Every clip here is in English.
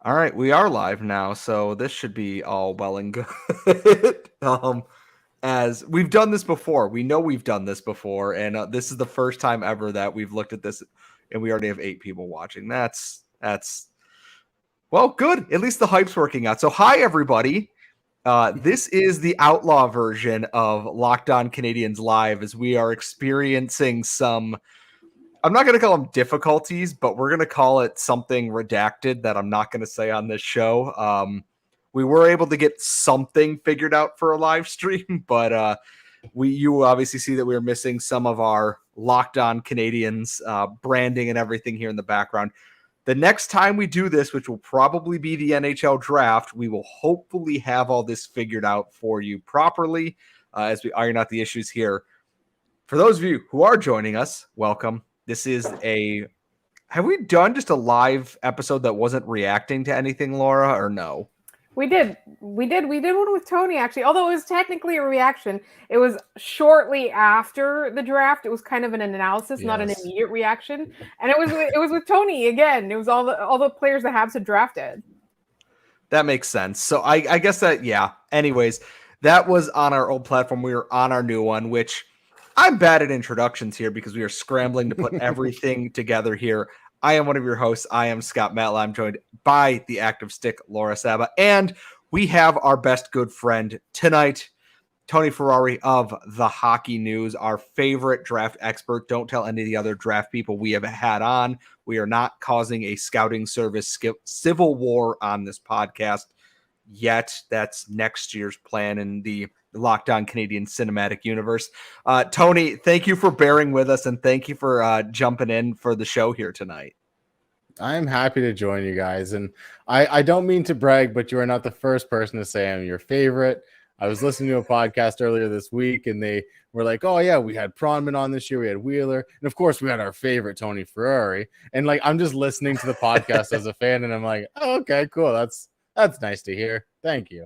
All right, we are live now, so this should be all well and good. As we've done this before, we know we've done this before, and this is the first time ever that we've looked at this, and we already have 8 people watching. That's well, good. At least the hype's working out. So, hi everybody. This is the outlaw version of Locked On Canadiens Live, as we are experiencing some. I'm not going to call them difficulties, but we're going to call it something redacted that I'm not going to say on this show. We were able to get something figured out for a live stream, but you obviously see that we are missing some of our Locked On Canadiens branding and everything here in the background. The next time we do this, which will probably be the NHL Draft, we will hopefully have all this figured out for you properly as we iron out the issues here. For those of you who are joining us, welcome. This is have we done just a live episode that wasn't reacting to anything, Laura, or no? We did one with Tony, actually, although it was technically a reaction. It was shortly after the draft. It was kind of an analysis, not an immediate reaction. And it was with Tony again. It was all the players the Habs had drafted. That makes sense. So I guess that, yeah. Anyways, that was on our old platform. We were on our new one, which I'm bad at introductions here because we are scrambling to put everything together here. I am one of your hosts. I am Scott Matla. I'm joined by the active stick, Laura Saba. And we have our best good friend tonight, Tony Ferrari of The Hockey News, our favorite draft expert. Don't tell any of the other draft people we have had on. We are not causing a scouting service civil war on this podcast yet. That's next year's plan in the Locked On Canadian Cinematic Universe. Tony, thank you for bearing with us, and thank you for jumping in for the show here tonight. I'm happy to join you guys, and I don't mean to brag, but you are not the first person to say I'm your favorite. I was listening to a podcast earlier this week, and they were like, oh, yeah, we had Pronman on this year, we had Wheeler, and of course, we had our favorite Tony Ferrari. And like, I'm just listening to the podcast as a fan, and I'm like, oh, okay, cool. That's nice to hear. Thank you.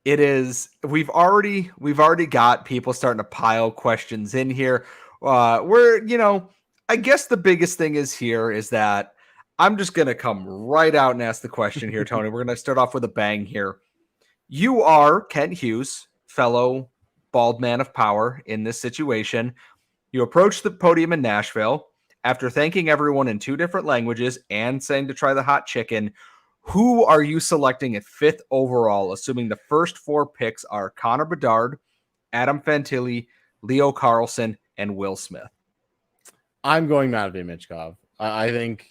It is. We've already got people starting to pile questions in here. I guess the biggest thing is that I'm just going to come right out and ask the question here, Tony. We're going to start off with a bang here. You are Kent Hughes, fellow bald man of power in this situation. You approach the podium in Nashville after thanking everyone in 2 different languages and saying to try the hot chicken. Who are you selecting at 5th overall, assuming the first 4 picks are Connor Bedard, Adam Fantilli, Leo Carlsson, and Will Smith? I'm going Matvei Michkov. I think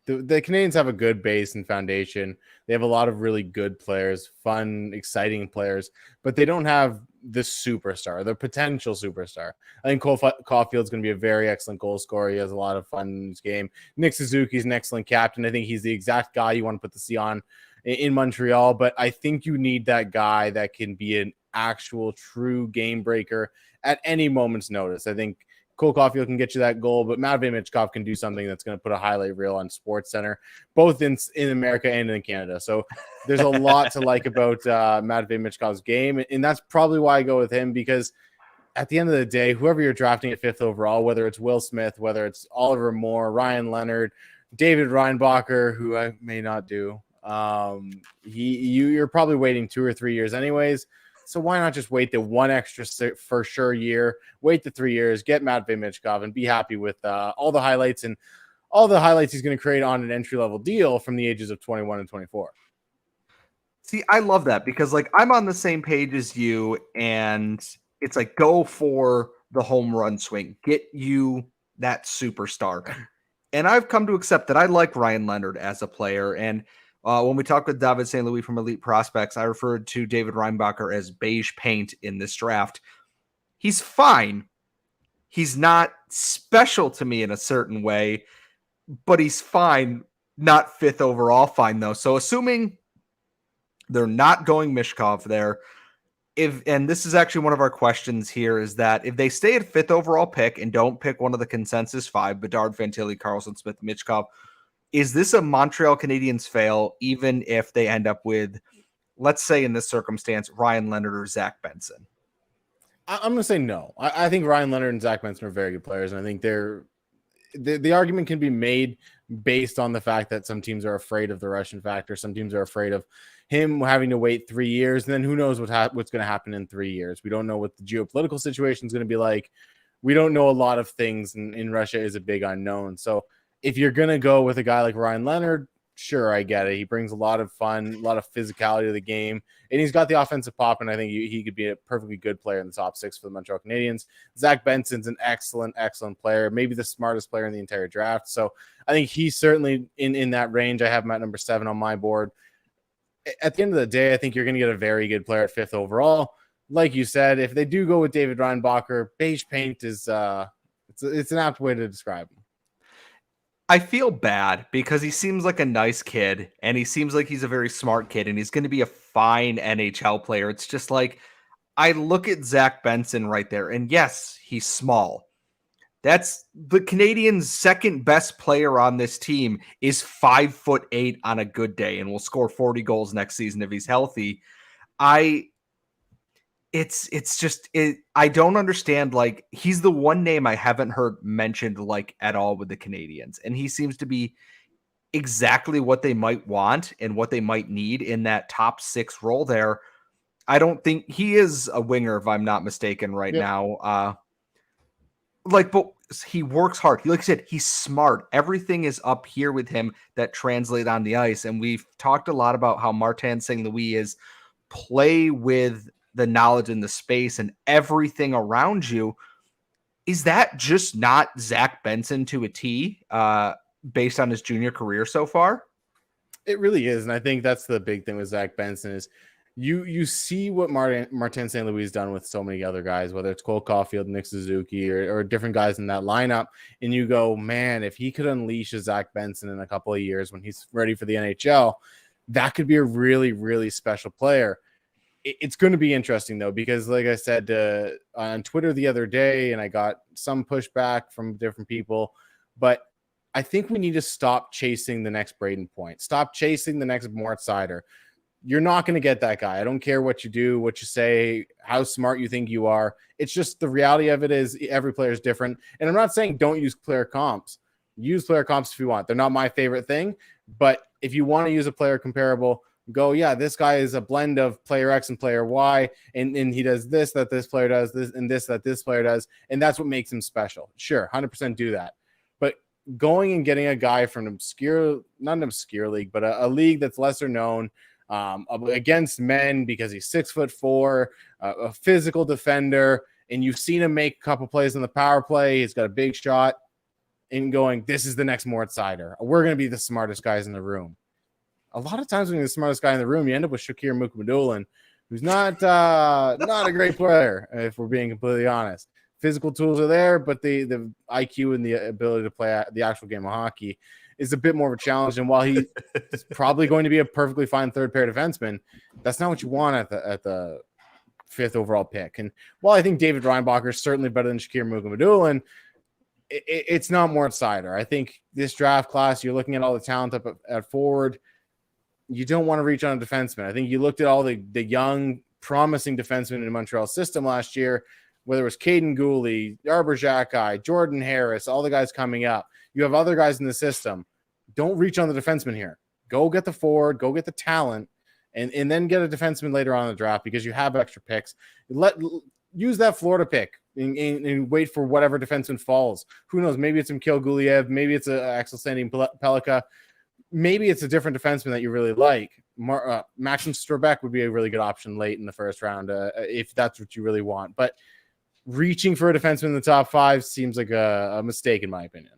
the Canadiens have a good base and foundation. They have a lot of really good players, fun, exciting players, but they don't have the superstar, the potential superstar. I think Cole Caulfield's going to be a very excellent goal scorer. He has a lot of fun in his game. Nick Suzuki's an excellent captain. I think he's the exact guy you want to put the C on in Montreal, but I think you need that guy that can be an actual true game breaker at any moment's notice. I think Cole Caulfield can get you that goal, but Matvei Michkov can do something that's going to put a highlight reel on SportsCenter, both in America and in Canada. So there's a lot to like about Matvei Michkov's game, and that's probably why I go with him, because at the end of the day, whoever you're drafting at 5th overall, whether it's Will Smith, whether it's Oliver Moore, Ryan Leonard, David Reinbacher, who I may not do, you're probably waiting 2 or 3 years anyways. So why not just wait the 1 extra for sure year, wait the 3 years, get Matvei Michkov, and be happy with all the highlights he's going to create on an entry-level deal from the ages of 21 and 24. See, I love that because, like, I'm on the same page as you, and it's like, go for the home run swing. Get you that superstar. And I've come to accept that I like Ryan Leonard as a player, and when we talked with David St. Louis from Elite Prospects, I referred to David Reinbacher as beige paint in this draft. He's fine. He's not special to me in a certain way, but he's fine. Not 5th overall fine, though. So assuming they're not going Michkov there, and this is actually one of our questions here, is that if they stay at 5th overall pick and don't pick one of the consensus 5, Bedard, Fantilli, Carlsson, Smith, Michkov, is this a Montreal Canadiens fail, even if they end up with, let's say in this circumstance, Ryan Leonard or Zach Benson? I'm going to say no. I think Ryan Leonard and Zach Benson are very good players, and I think the argument can be made based on the fact that some teams are afraid of the Russian factor. Some teams are afraid of him having to wait 3 years. And then who knows what's going to happen in 3 years. We don't know what the geopolitical situation is going to be like. We don't know a lot of things, and in Russia is a big unknown. So if you're going to go with a guy like Ryan Leonard, sure, I get it. He brings a lot of fun, a lot of physicality to the game, and he's got the offensive pop, and I think he could be a perfectly good player in the top 6 for the Montreal Canadiens. Zach Benson's an excellent, excellent player, maybe the smartest player in the entire draft. So I think he's certainly in that range. I have him at number 7 on my board. At the end of the day, I think you're going to get a very good player at 5th overall. Like you said, if they do go with David Reinbacher, beige paint is it's an apt way to describe him. I feel bad because he seems like a nice kid and he seems like he's a very smart kid and he's going to be a fine NHL player. It's just like, I look at Zach Benson right there, and yes, he's small. That's the Canadiens' second best player on this team is 5'8" on a good day and will score 40 goals next season if he's healthy. I don't understand. Like, he's the one name I haven't heard mentioned like at all with the Canadiens. And he seems to be exactly what they might want and what they might need in that top 6 role there. I don't think he is a winger, if I'm not mistaken right now. But he works hard. Like I said, he's smart. Everything is up here with him that translate on the ice. And we've talked a lot about how Martin St. Louis is play with the knowledge and the space and everything around you. Is that just not Zach Benson to a T based on his junior career so far? It really is. And I think that's the big thing with Zach Benson is you see what Martin St. Louis has done with so many other guys, whether it's Cole Caulfield, Nick Suzuki, or different guys in that lineup. And you go, man, if he could unleash a Zach Benson in a couple of years when he's ready for the NHL, that could be a really, really special player. It's going to be interesting, though, because like I said on Twitter the other day, and I got some pushback from different people, but I think we need to stop chasing the next Braden Point. Stop chasing the next Mort Seider. You're not going to get that guy. I don't care what you do, what you say, how smart you think you are. It's just the reality of it is every player is different. And I'm not saying don't use player comps. Use player comps if you want. They're not my favorite thing, but if you want to use a player comparable, go, yeah, this guy is a blend of player X and player Y, and he does this, that this player does, this, and this, that this player does, and that's what makes him special. Sure, 100% do that. But going and getting a guy from not an obscure league, but a league that's lesser known, against men because he's 6'4", a physical defender, and you've seen him make a couple plays on the power play, he's got a big shot, and going, this is the next Mort Seider. We're going to be the smartest guys in the room. A lot of times when you're the smartest guy in the room, you end up with Shakir Mukhamadullin, who's not a great player, if we're being completely honest. Physical tools are there, but the IQ and the ability to play the actual game of hockey is a bit more of a challenge. And while he's probably going to be a perfectly fine third pair defenseman, that's not what you want at the 5th overall pick. And while I think David Reinbacher is certainly better than Shakir Mukhamadullin, it's not Mort Seider. I think this draft class, you're looking at all the talent up at forward. You don't want to reach on a defenseman. I think you looked at all the young, promising defensemen in the Montreal system last year, whether it was Caden Gooley, Arber Xhekaj, Jordan Harris, all the guys coming up. You have other guys in the system. Don't reach on the defenseman here. Go get the forward, go get the talent, and then get a defenseman later on in the draft because you have extra picks. Use that Florida pick and wait for whatever defenseman falls. Who knows? Maybe it's Mikhail Guliev. Maybe it's Axel Sandin-Pellikka. Maybe it's a different defenseman that you really like. Maxim Strzerbek would be a really good option late in the first round if that's what you really want. But reaching for a defenseman in the top 5 seems like a mistake, in my opinion.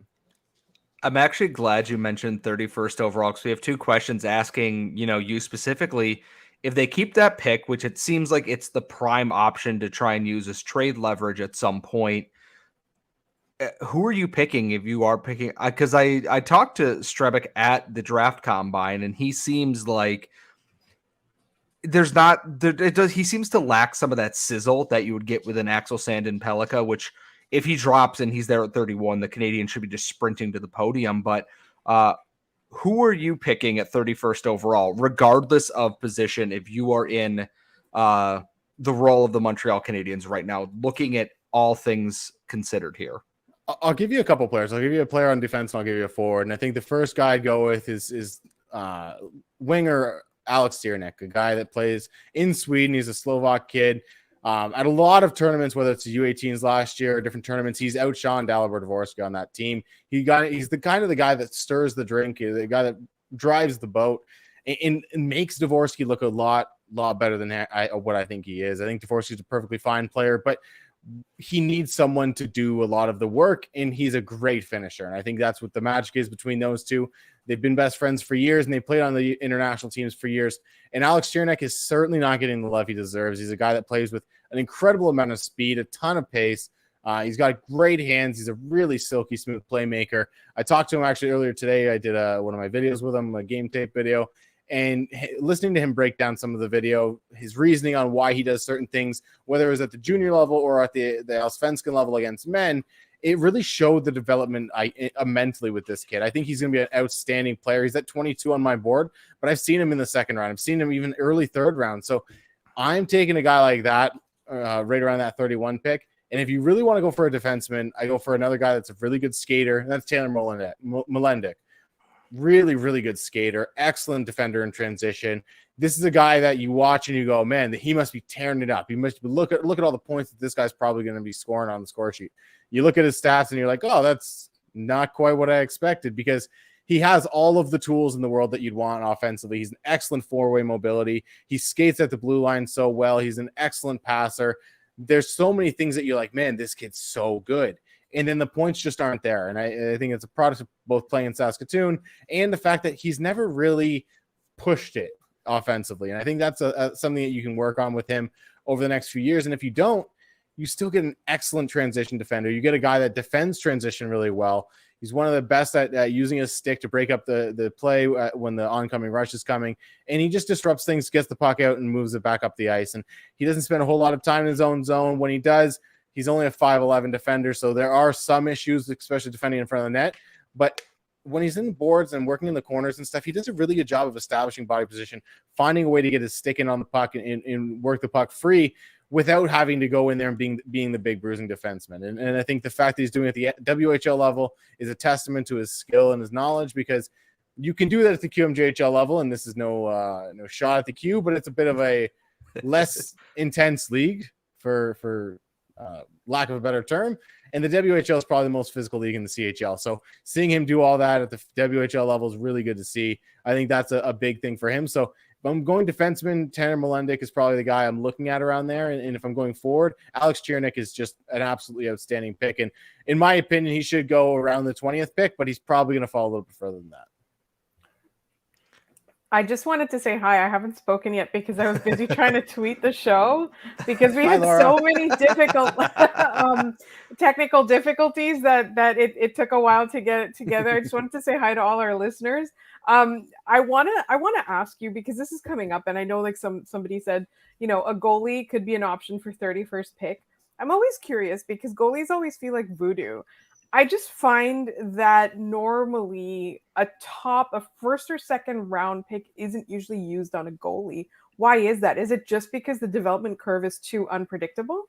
I'm actually glad you mentioned 31st overall because we have 2 questions asking, you specifically, if they keep that pick, which it seems like it's the prime option to try and use as trade leverage at some point. Who are you picking if you are picking? Because I talked to Strzerbek at the draft combine, and he seems like he seems to lack some of that sizzle that you would get with an Axel Sandin-Pellikka, which if he drops and he's there at 31, the Canadiens should be just sprinting to the podium. But who are you picking at 31st overall, regardless of position, if you are in the role of the Montreal Canadiens right now, looking at all things considered here? I'll give you a couple players. I'll give you a player on defense, and I'll give you a forward. And I think the first guy I'd go with is winger Alex Tiernek, a guy that plays in Sweden. He's a Slovak kid. At a lot of tournaments, whether it's the U18s last year or different tournaments, he's outshone Dalibor Dvorsky on that team. He's the kind of the guy that stirs the drink, the guy that drives the boat, and makes Dvorsky look a lot better than what I think he is. I think Dvorsky's a perfectly fine player, but he needs someone to do a lot of the work, and he's a great finisher. And I think that's what the magic is between those two. They've been best friends for years, and they played on the international teams for years. And Alex Tiernek is certainly not getting the love he deserves. He's a guy that plays with an incredible amount of speed, a ton of pace. He's got great hands. He's a really silky smooth playmaker. I talked to him actually earlier today. I did one of my videos with him, a game tape video. And listening to him break down some of the video, his reasoning on why he does certain things, whether it was at the junior level or at the Allsvenskan level against men, it really showed the development mentally with this kid. I think he's going to be an outstanding player. He's at 22 on my board, but I've seen him in the second round. I've seen him even early third round. So I'm taking a guy like that right around that 31 pick. And if you really want to go for a defenseman, I go for another guy that's a really good skater, and that's Taylor Molendik. Really, really good skater, excellent defender in transition. This is a guy that you watch and you go, man, he must be tearing it up. He must look at all the points that this guy's probably going to be scoring on the score sheet. You look at his stats and you're like, oh, that's not quite what I expected, because he has all of the tools in the world that you'd want offensively. He's an excellent four-way mobility. He skates at the blue line so well. He's an excellent passer. There's so many things that you're like, man, this kid's so good. And then the points just aren't there. And I think it's a product of both playing in Saskatoon and the fact that he's never really pushed it offensively. And I think that's something that you can work on with him over the next few years. And if you don't, you still get an excellent transition defender. You get a guy that defends transition really well. He's one of the best at using his stick to break up the play when the oncoming rush is coming. And he just disrupts things, gets the puck out, and moves it back up the ice. And he doesn't spend a whole lot of time in his own zone. When he does, he's only a 5'11" defender, so there are some issues, especially defending in front of the net. But when he's in boards and working in the corners and stuff, he does a really good job of establishing body position, finding a way to get his stick in on the puck and work the puck free without having to go in there and being the big bruising defenseman. And I think the fact that he's doing it at the WHL level is a testament to his skill and his knowledge, because you can do that at the QMJHL level, and this is no shot at the Q, but it's a bit of a less intense league for lack of a better term. And the WHL is probably the most physical league in the CHL. So seeing him do all that at the WHL level is really good to see. I think that's a big thing for him. So if I'm going defenseman, Tanner Molendik is probably the guy I'm looking at around there. And if I'm going forward, Alex Tiernek is just an absolutely outstanding pick. And in my opinion, he should go around the 20th pick, but he's probably going to fall a little bit further than that. I just wanted to say hi. I haven't spoken yet because I was busy trying to tweet the show, because we had so many difficult technical difficulties that it took a while to get it together. I just wanted to say hi to all our listeners. I want to ask you, because this is coming up, and I know like somebody said, a goalie could be an option for 31st pick. I'm always curious because goalies always feel like voodoo. I just find that normally a first or second round pick isn't usually used on a goalie. Why is that? Is it just because the development curve is too unpredictable?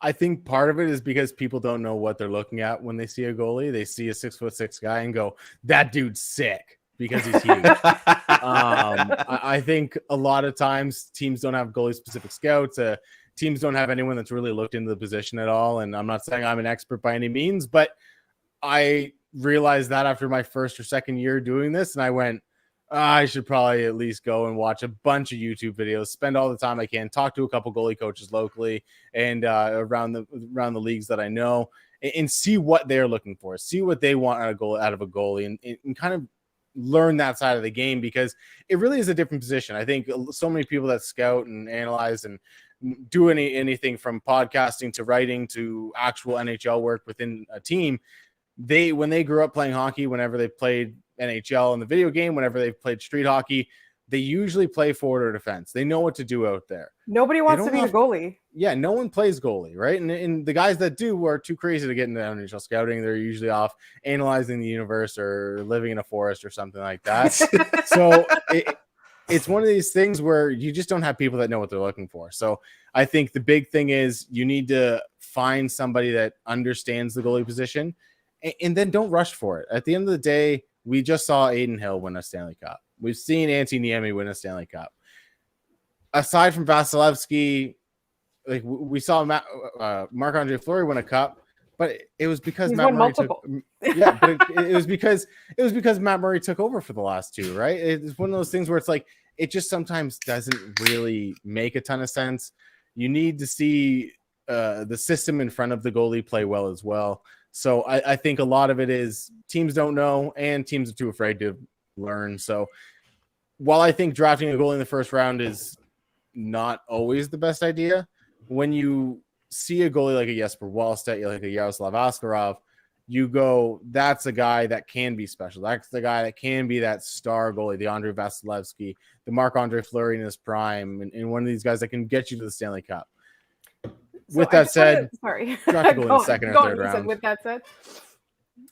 I think part of it is because people don't know what they're looking at when they see a goalie. They see a 6'6" guy and go, that dude's sick, because he's huge. I think a lot of times teams don't have goalie specific scouts. Teams don't have anyone that's really looked into the position at all. And I'm not saying I'm an expert by any means, but I realized that after my first or second year doing this, and I went, I should probably at least go and watch a bunch of YouTube videos, spend all the time I can, talk to a couple goalie coaches locally and around the leagues that I know, and see what they're looking for, see what they want out of a goalie, and kind of learn that side of the game, because it really is a different position. I think so many people that scout and analyze and do anything from podcasting to writing to actual NHL work within a team, when they grew up playing hockey, whenever they played NHL in the video game, whenever they've played street hockey, they usually play forward or defense. They know what to do out there. Nobody wants to be the goalie. Yeah, no one plays goalie, right? And the guys that do are too crazy to get into NHL scouting. They're usually off analyzing the universe or living in a forest or something like that. So it's one of these things where you just don't have people that know what they're looking for. So I think the big thing is you need to find somebody that understands the goalie position, and then don't rush for it. At the end of the day, we just saw Aiden Hill win a Stanley Cup. We've seen Antti Niemi win a Stanley Cup. Aside from Vasilevsky, like we saw Marc-Andre Fleury win a cup, but it was because Matt Murray it was because Matt Murray took over for the last two, right? It's one of those things where it's like it just sometimes doesn't really make a ton of sense. You need to see the system in front of the goalie play well as well. So I think a lot of it is teams don't know and teams are too afraid to learn. So while I think drafting a goalie in the first round is not always the best idea, when you see a goalie like a Jesper Wallstedt, like a Yaroslav Askarov, you go, that's a guy that can be special. That's the guy that can be that star goalie, the Andrei Vasilevsky, the Marc-Andre Fleury in his prime, and one of these guys that can get you to the Stanley Cup. With that said, draft a goalie in the second or third round. With that said,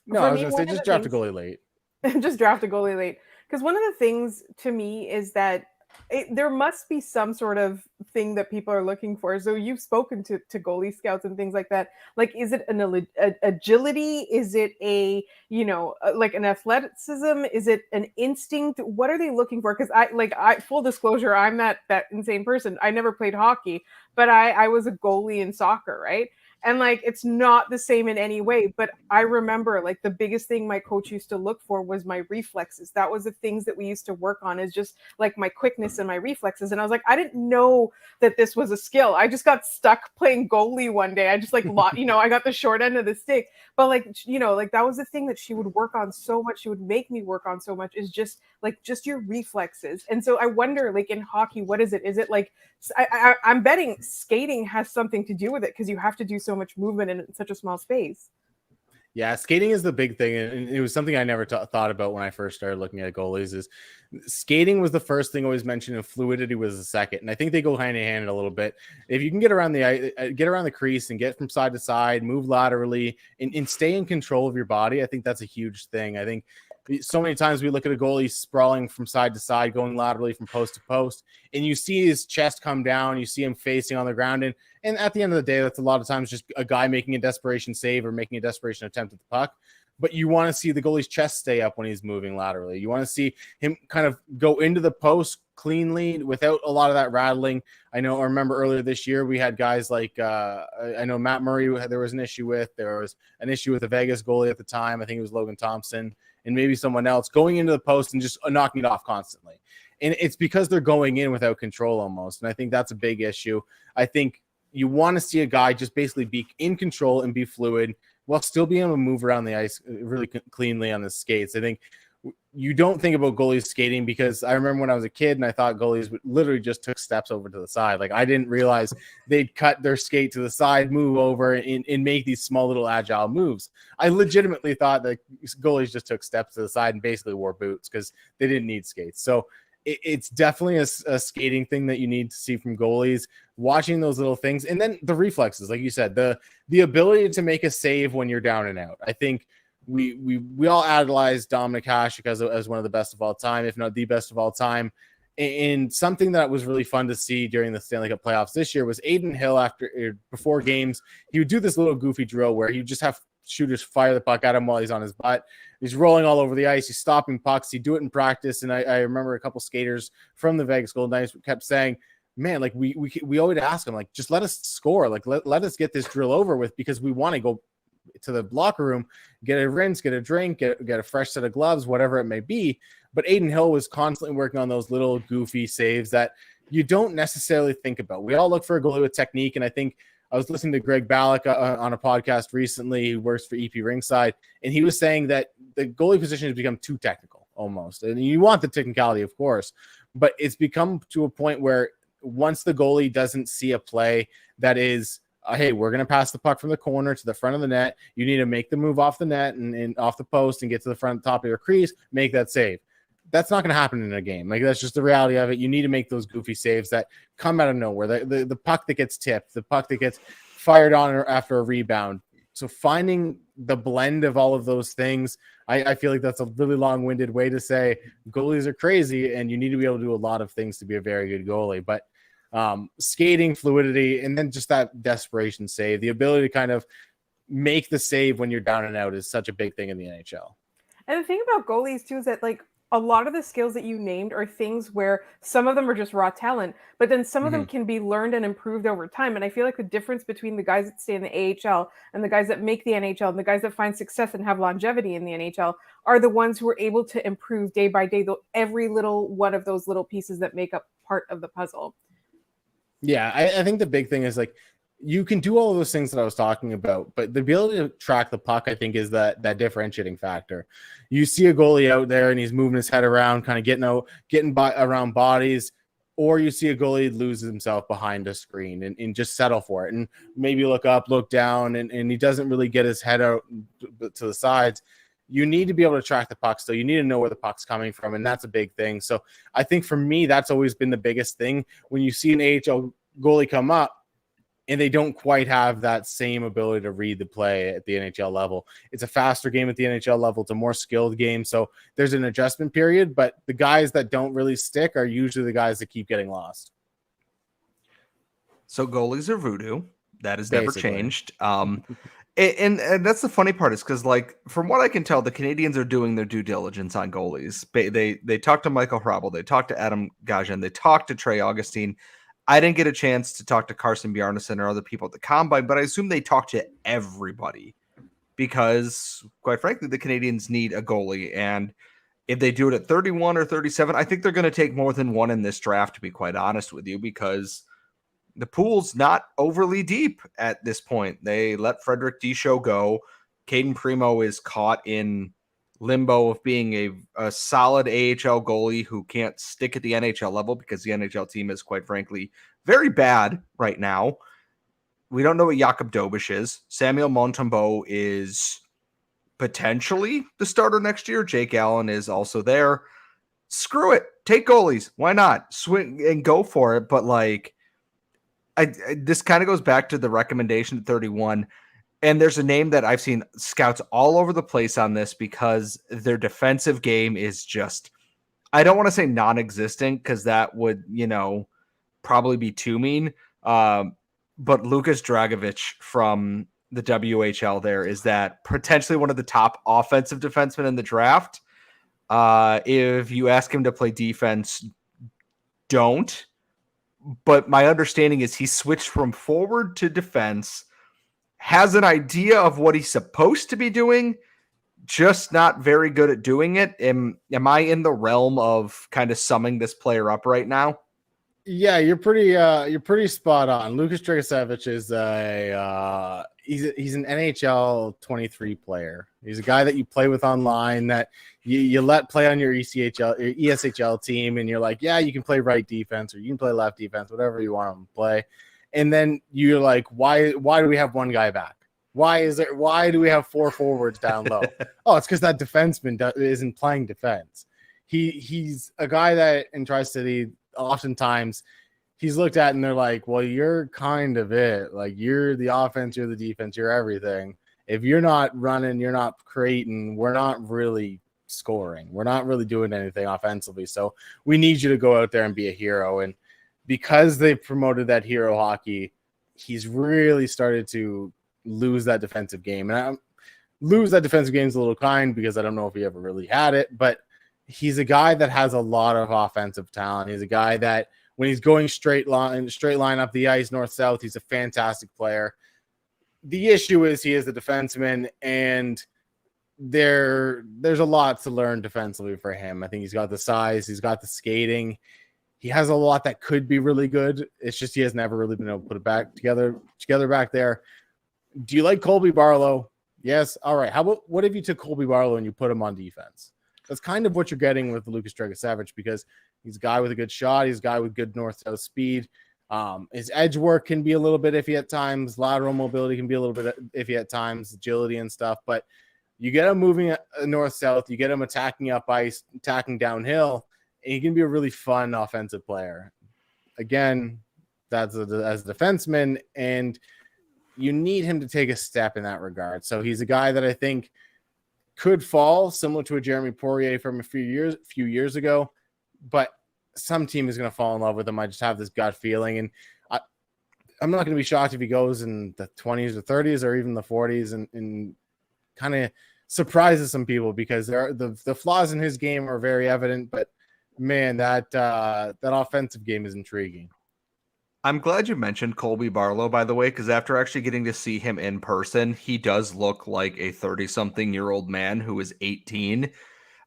no, I was going to say just draft a goalie late. Just draft a goalie late. Because one of the things to me is that there must be some sort of thing that people are looking for. So you've spoken to goalie scouts and things like that. Like, is it an agility? Is it like an athleticism? Is it an instinct? What are they looking for? Because I full disclosure, I'm that insane person. I never played hockey, but I was a goalie in soccer, right? And like, it's not the same in any way, but I remember like the biggest thing my coach used to look for was my reflexes. That was the things that we used to work on, is just like my quickness and my reflexes. And I was like, I didn't know that this was a skill. I just got stuck playing goalie one day. I just like, I got the short end of the stick, but like, that was the thing that she would work on so much. She would make me work on so much, is just your reflexes. And so I wonder, like in hockey, what is it? Is it like, I'm betting skating has something to do with it, because you have to do so much movement in such a small space. Yeah, skating is the big thing, and it was something I never thought about when I first started looking at goalies. Is skating was the first thing always mentioned, and fluidity was the second. And I think they go hand in hand a little bit. If you can get around the crease and get from side to side, move laterally, and stay in control of your body, I think that's a huge thing. I think so many times we look at a goalie sprawling from side to side, going laterally from post to post, and you see his chest come down, you see him facing on the ground, and at the end of the day, that's a lot of times just a guy making a desperation save or making a desperation attempt at the puck. But you want to see the goalie's chest stay up when he's moving laterally. You want to see him kind of go into the post cleanly without a lot of that rattling. I remember earlier this year, we had guys like, I know Matt Murray, there was an issue with. There was an issue with the Vegas goalie at the time. I think it was Logan Thompson and maybe someone else going into the post and just knocking it off constantly. And it's because they're going in without control almost. And I think that's a big issue. I think you want to see a guy just basically be in control and be fluid while still being able to move around the ice really cleanly on the skates. I think you don't think about goalies skating, because I remember when I was a kid and I thought goalies literally just took steps over to the side. Like, I didn't realize they'd cut their skate to the side, move over, and make these small little agile moves. I legitimately thought that goalies just took steps to the side and basically wore boots because they didn't need skates. So it's definitely a skating thing that you need to see from goalies, watching those little things. And then the reflexes, like you said, the ability to make a save when you're down and out. I think we all idolize Dominic Hasek as one of the best of all time, if not the best of all time. And something that was really fun to see during the Stanley Cup playoffs this year was Aiden Hill before games, he would do this little goofy drill where he would just have shooters fire the puck at him while he's on his butt. He's rolling all over the ice. He's stopping pucks. He'd do it in practice. And I remember a couple skaters from the Vegas Golden Knights kept saying, man, like we always ask him, like, just let us score. Like, let us get this drill over with, because we want to go to the locker room, get a rinse, get a drink, get a fresh set of gloves, whatever it may be. But Aiden Hill was constantly working on those little goofy saves that you don't necessarily think about. We all look for a goalie with technique. And I think I was listening to Greg Ballack on a podcast recently, who works for EP Ringside, and he was saying that the goalie position has become too technical almost. And you want the technicality, of course, but it's become to a point where once the goalie doesn't see a play that is, hey, we're going to pass the puck from the corner to the front of the net, you need to make the move off the net and off the post and get to the front top of your crease, make that save. That's not going to happen in a game. Like, that's just the reality of it. You need to make those goofy saves that come out of nowhere. The puck that gets tipped, the puck that gets fired on after a rebound, So finding the blend of all of those things, I feel like that's a really long-winded way to say goalies are crazy and you need to be able to do a lot of things to be a very good goalie. But skating, fluidity, and then just that desperation save, the ability to kind of make the save when you're down and out is such a big thing in the NHL. And the thing about goalies too is that like a lot of the skills that you named are things where some of them are just raw talent, but then some of them can be learned and improved over time. And I feel like the difference between the guys that stay in the AHL and the guys that make the NHL and the guys that find success and have longevity in the NHL are the ones who are able to improve day by day, though every little one of those little pieces that make up part of the puzzle. Yeah, I think the big thing is like you can do all of those things that I was talking about, but the ability to track the puck, I think, is that differentiating factor. You see a goalie out there and he's moving his head around, kind of getting by around bodies, or you see a goalie lose himself behind a screen and just settle for it, and maybe look up, look down, and he doesn't really get his head out to the sides. You need to be able to track the puck, so you need to know where the puck's coming from, and that's a big thing. So I think for me, that's always been the biggest thing. When you see an AHL goalie come up, and they don't quite have that same ability to read the play at the NHL level. It's a faster game at the NHL level. It's a more skilled game. So there's an adjustment period, but the guys that don't really stick are usually the guys that keep getting lost. So goalies are voodoo. That has never Basically. changed. And that's the funny part is because, like, from what I can tell, the Canadiens are doing their due diligence on goalies. They talked to Michael Hrabal. They talked to Adam Gajan. They talked to Trey Augustine. I didn't get a chance to talk to Carson Bjarnason or other people at the Combine, but I assume they talked to everybody because, quite frankly, the Canadiens need a goalie. And if they do it at 31 or 37, I think they're going to take more than one in this draft, to be quite honest with you, because the pool's not overly deep at this point. They let Frederick Disho go. Caden Primo is caught in limbo of being a solid AHL goalie who can't stick at the NHL level because the NHL team is, quite frankly, very bad right now. We don't know what Jakob Dobish is. Samuel Montembeault is potentially the starter next year. Jake Allen is also there. Screw it. Take goalies. Why not? Swing and go for it. But like, this kind of goes back to the recommendation at 31. And there's a name that I've seen scouts all over the place on this because their defensive game is just, I don't want to say non-existent because that would, probably be too mean. But Lukas Dragovic from the WHL there is that potentially one of the top offensive defensemen in the draft. If you ask him to play defense, don't. But my understanding is he switched from forward to defense, has an idea of what he's supposed to be doing, just not very good at doing it. Am I in the realm of kind of summing this player up right now? Yeah, you're pretty spot on. Lukas Dragovic is he's an NHL 23 player. He's a guy that you play with online that you let play on your ESHL team, and you're like, yeah, you can play right defense or you can play left defense, whatever you want him to play. And then you're like, why do we have one guy back? Why do we have four forwards down low? Oh, it's because that defenseman isn't playing defense. He's a guy that in Tri-City, oftentimes he's looked at and they're like, well, you're kind of it. Like, you're the offense, you're the defense, you're everything. If you're not running, you're not creating, we're not really scoring. We're not really doing anything offensively. So we need you to go out there and be a hero. And because they promoted that hero hockey, he's really started to lose that defensive game. And lose that defensive game is a little kind because I don't know if he ever really had it, but he's a guy that has a lot of offensive talent. He's a guy that when he's going straight line up the ice, north-south, he's a fantastic player. The issue is he is a defenseman, and there's a lot to learn defensively for him. I think he's got the size, he's got the skating. He has a lot that could be really good. It's just he has never really been able to put it back together back there. Do you like Colby Barlow? Yes. All right. How about what if you took Colby Barlow and you put him on defense? That's kind of what you're getting with Lukas Dragovic because he's a guy with a good shot. He's a guy with good north-south speed. His edge work can be a little bit iffy at times. Lateral mobility can be a little bit iffy at times, agility and stuff. But you get him moving north-south. You get him attacking up ice, attacking downhill. And he can be a really fun offensive player. Again, that's as a defenseman. And you need him to take a step in that regard. So he's a guy that I think could fall similar to a Jeremy Poirier from a few years ago, but some team is going to fall in love with him. I just have this gut feeling, and I'm not going to be shocked if he goes in the 20s or 30s or even the 40s and kind of surprises some people, because the flaws in his game are very evident. But man, that offensive game is intriguing. I'm glad you mentioned Colby Barlow, by the way, because after actually getting to see him in person, he does look like a 30-something-year-old man who is 18.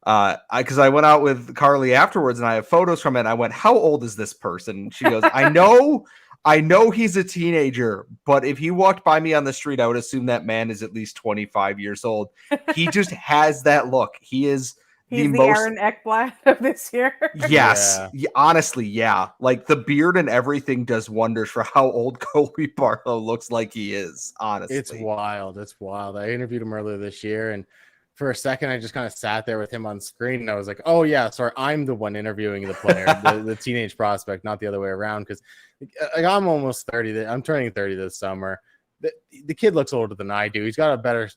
Because I went out with Carly afterwards, and I have photos from it. And I went, "How old is this person?" She goes, "I know he's a teenager, but if he walked by me on the street, I would assume that man is at least 25 years old." He just has that look. He's the most Aaron Ekblad of this year. Yes. Yeah, honestly, yeah. Like the beard and everything does wonders for how old Colby Barlow looks like he is, honestly. It's wild. It's wild. I interviewed him earlier this year, and for a second, I just kind of sat there with him on screen, and I was like, "Oh yeah, sorry, I'm the one interviewing the player, the teenage prospect, not the other way around." Because I'm almost 30. I'm turning 30 this summer. The kid looks older than I do. He's got a better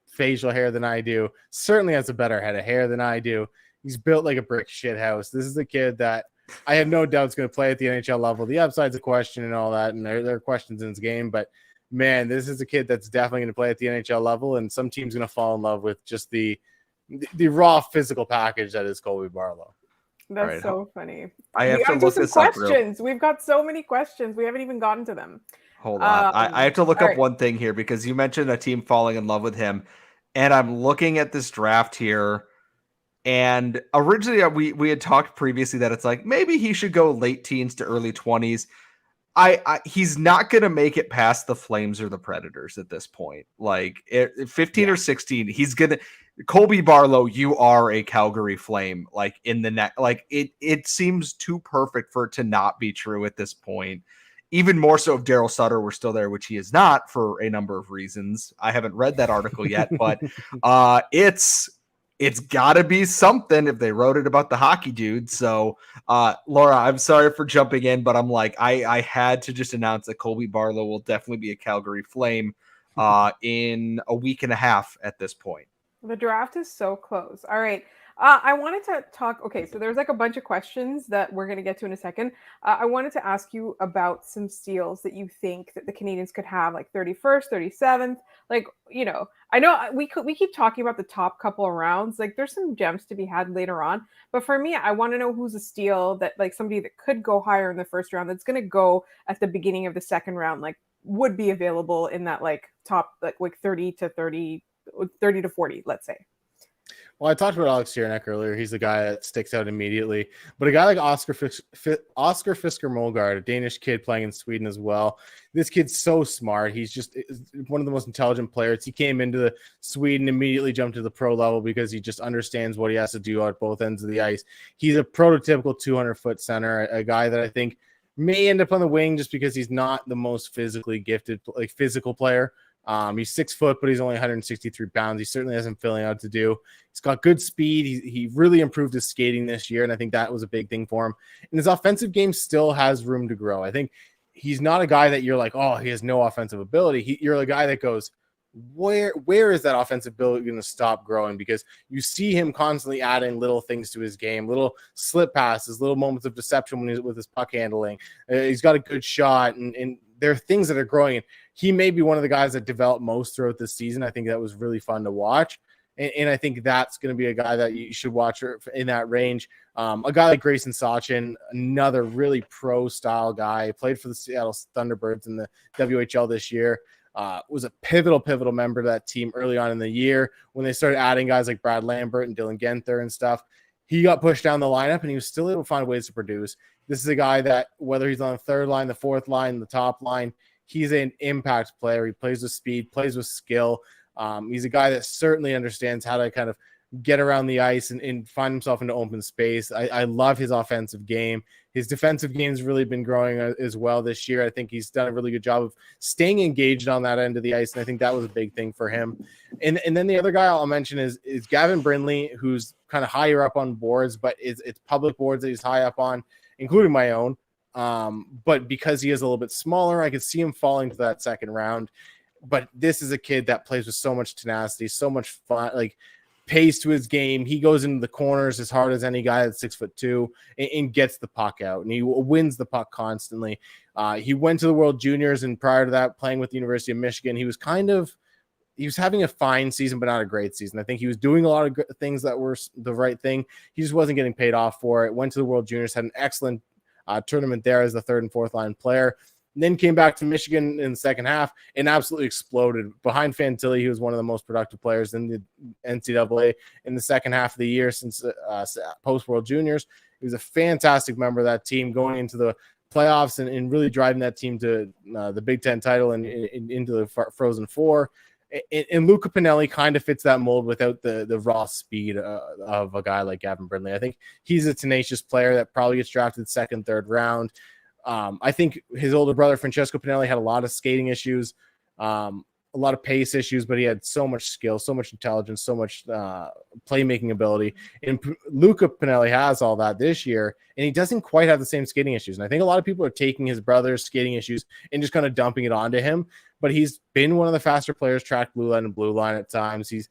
facial hair than I do. Certainly has a better head of hair than I do. He's built like a brick shit house. This is the kid that I have no doubt is going to play at the NHL level. The upside's a question and all that, and there are questions in his game, but man, this is a kid that's definitely going to play at the NHL level, and some team's going to fall in love with just the raw physical package that is Colby Barlow. That's right. So funny. I have to look this questions. We've got so many questions. We haven't even gotten to them. Hold on. I have to look up one thing here, because you mentioned a team falling in love with him, and I'm looking at this draft here. And originally we had talked previously that it's like maybe he should go late teens to early 20s. He's not going to make it past the Flames or the Predators at this point. Like 15 or 16, he's going to Colby Barlow, you are a Calgary Flame, like in the net. Like it seems too perfect for it to not be true at this point. Even more so if Daryl Sutter were still there, which he is not for a number of reasons. I haven't read that article yet, but it's got to be something if they wrote it about the hockey dude. So, Laura, I'm sorry for jumping in, but I'm like, I had to just announce that Colby Barlow will definitely be a Calgary Flame in a week and a half at this point. The draft is so close. All right. I wanted to talk. Okay, so there's like a bunch of questions that we're going to get to in a second. I wanted to ask you about some steals that you think that the Canadiens could have, like 31st, 37th. Like, you know, I know we keep talking about the top couple of rounds. Like, there's some gems to be had later on. But for me, I want to know who's a steal that, like, somebody that could go higher in the first round that's going to go at the beginning of the second round, like, would be available in that like top like 30 to 40, let's say. Well, I talked about Alex Jeranek earlier. He's the guy that sticks out immediately. But a guy like Oscar Fisker-Molgaard, a Danish kid playing in Sweden as well. This kid's so smart. He's just one of the most intelligent players. He came into Sweden, immediately jumped to the pro level because he just understands what he has to do at both ends of the ice. He's a prototypical 200-foot center, a guy that I think may end up on the wing just because he's not the most physically gifted, like physical player. He's 6 foot, but he's only 163 pounds. He certainly has some filling out to do. He's got good speed. He really improved his skating this year, and I think that was a big thing for him. And his offensive game still has room to grow. I think he's not a guy that you're like, oh, he has no offensive ability. You're a guy that goes, where is that offensive ability going to stop growing? Because you see him constantly adding little things to his game, little slip passes, little moments of deception when he's with his puck handling. He's got a good shot, and there are things that are growing. He may be one of the guys that developed most throughout this season. I think that was really fun to watch. And I think that's going to be a guy that you should watch in that range. A guy like Grayson Sachin, another really pro-style guy, played for the Seattle Thunderbirds in the WHL this year, was a pivotal member of that team early on in the year when they started adding guys like Brad Lambert and Dylan Genther and stuff. He got pushed down the lineup, and he was still able to find ways to produce. This is a guy that, whether he's on the third line, the fourth line, the top line, he's an impact player. He plays with speed, plays with skill. He's a guy that certainly understands how to kind of get around the ice and find himself into open space. I love his offensive game. His defensive game's really been growing as well this year. I think he's done a really good job of staying engaged on that end of the ice, and I think that was a big thing for him. And then the other guy I'll mention is Gavin Brindley, who's kind of higher up on boards, but it's public boards that he's high up on, including my own. But because he is a little bit smaller, I could see him falling to that second round. but this is a kid that plays with so much tenacity, so much fun, like pace to his game. He goes into the corners as hard as any guy that's 6'2" and gets the puck out, and he wins the puck constantly. He went to the World Juniors, and prior to that, playing with the University of Michigan, he was having a fine season, but not a great season. I think he was doing a lot of things that were the right thing. He just wasn't getting paid off for it. Went to the World Juniors, had an excellent tournament there as the third and fourth line player. And then came back to Michigan in the second half and absolutely exploded. Behind Fantilli, he was one of the most productive players in the NCAA in the second half of the year since post-World Juniors. He was a fantastic member of that team going into the playoffs and really driving that team to the Big Ten title and into the Frozen Four. And Luca Pinelli kind of fits that mold without the raw speed of a guy like Gavin Brindley. I think he's a tenacious player that probably gets drafted second, third round. I think his older brother, Francesco Pinelli, had a lot of skating issues, a lot of pace issues, but he had so much skill, so much intelligence, so much playmaking ability. And Luca Pinelli has all that this year, and he doesn't quite have the same skating issues. And I think a lot of people are taking his brother's skating issues and just kind of dumping it onto him. But he's been one of the faster players, track blue line and blue line at times. He's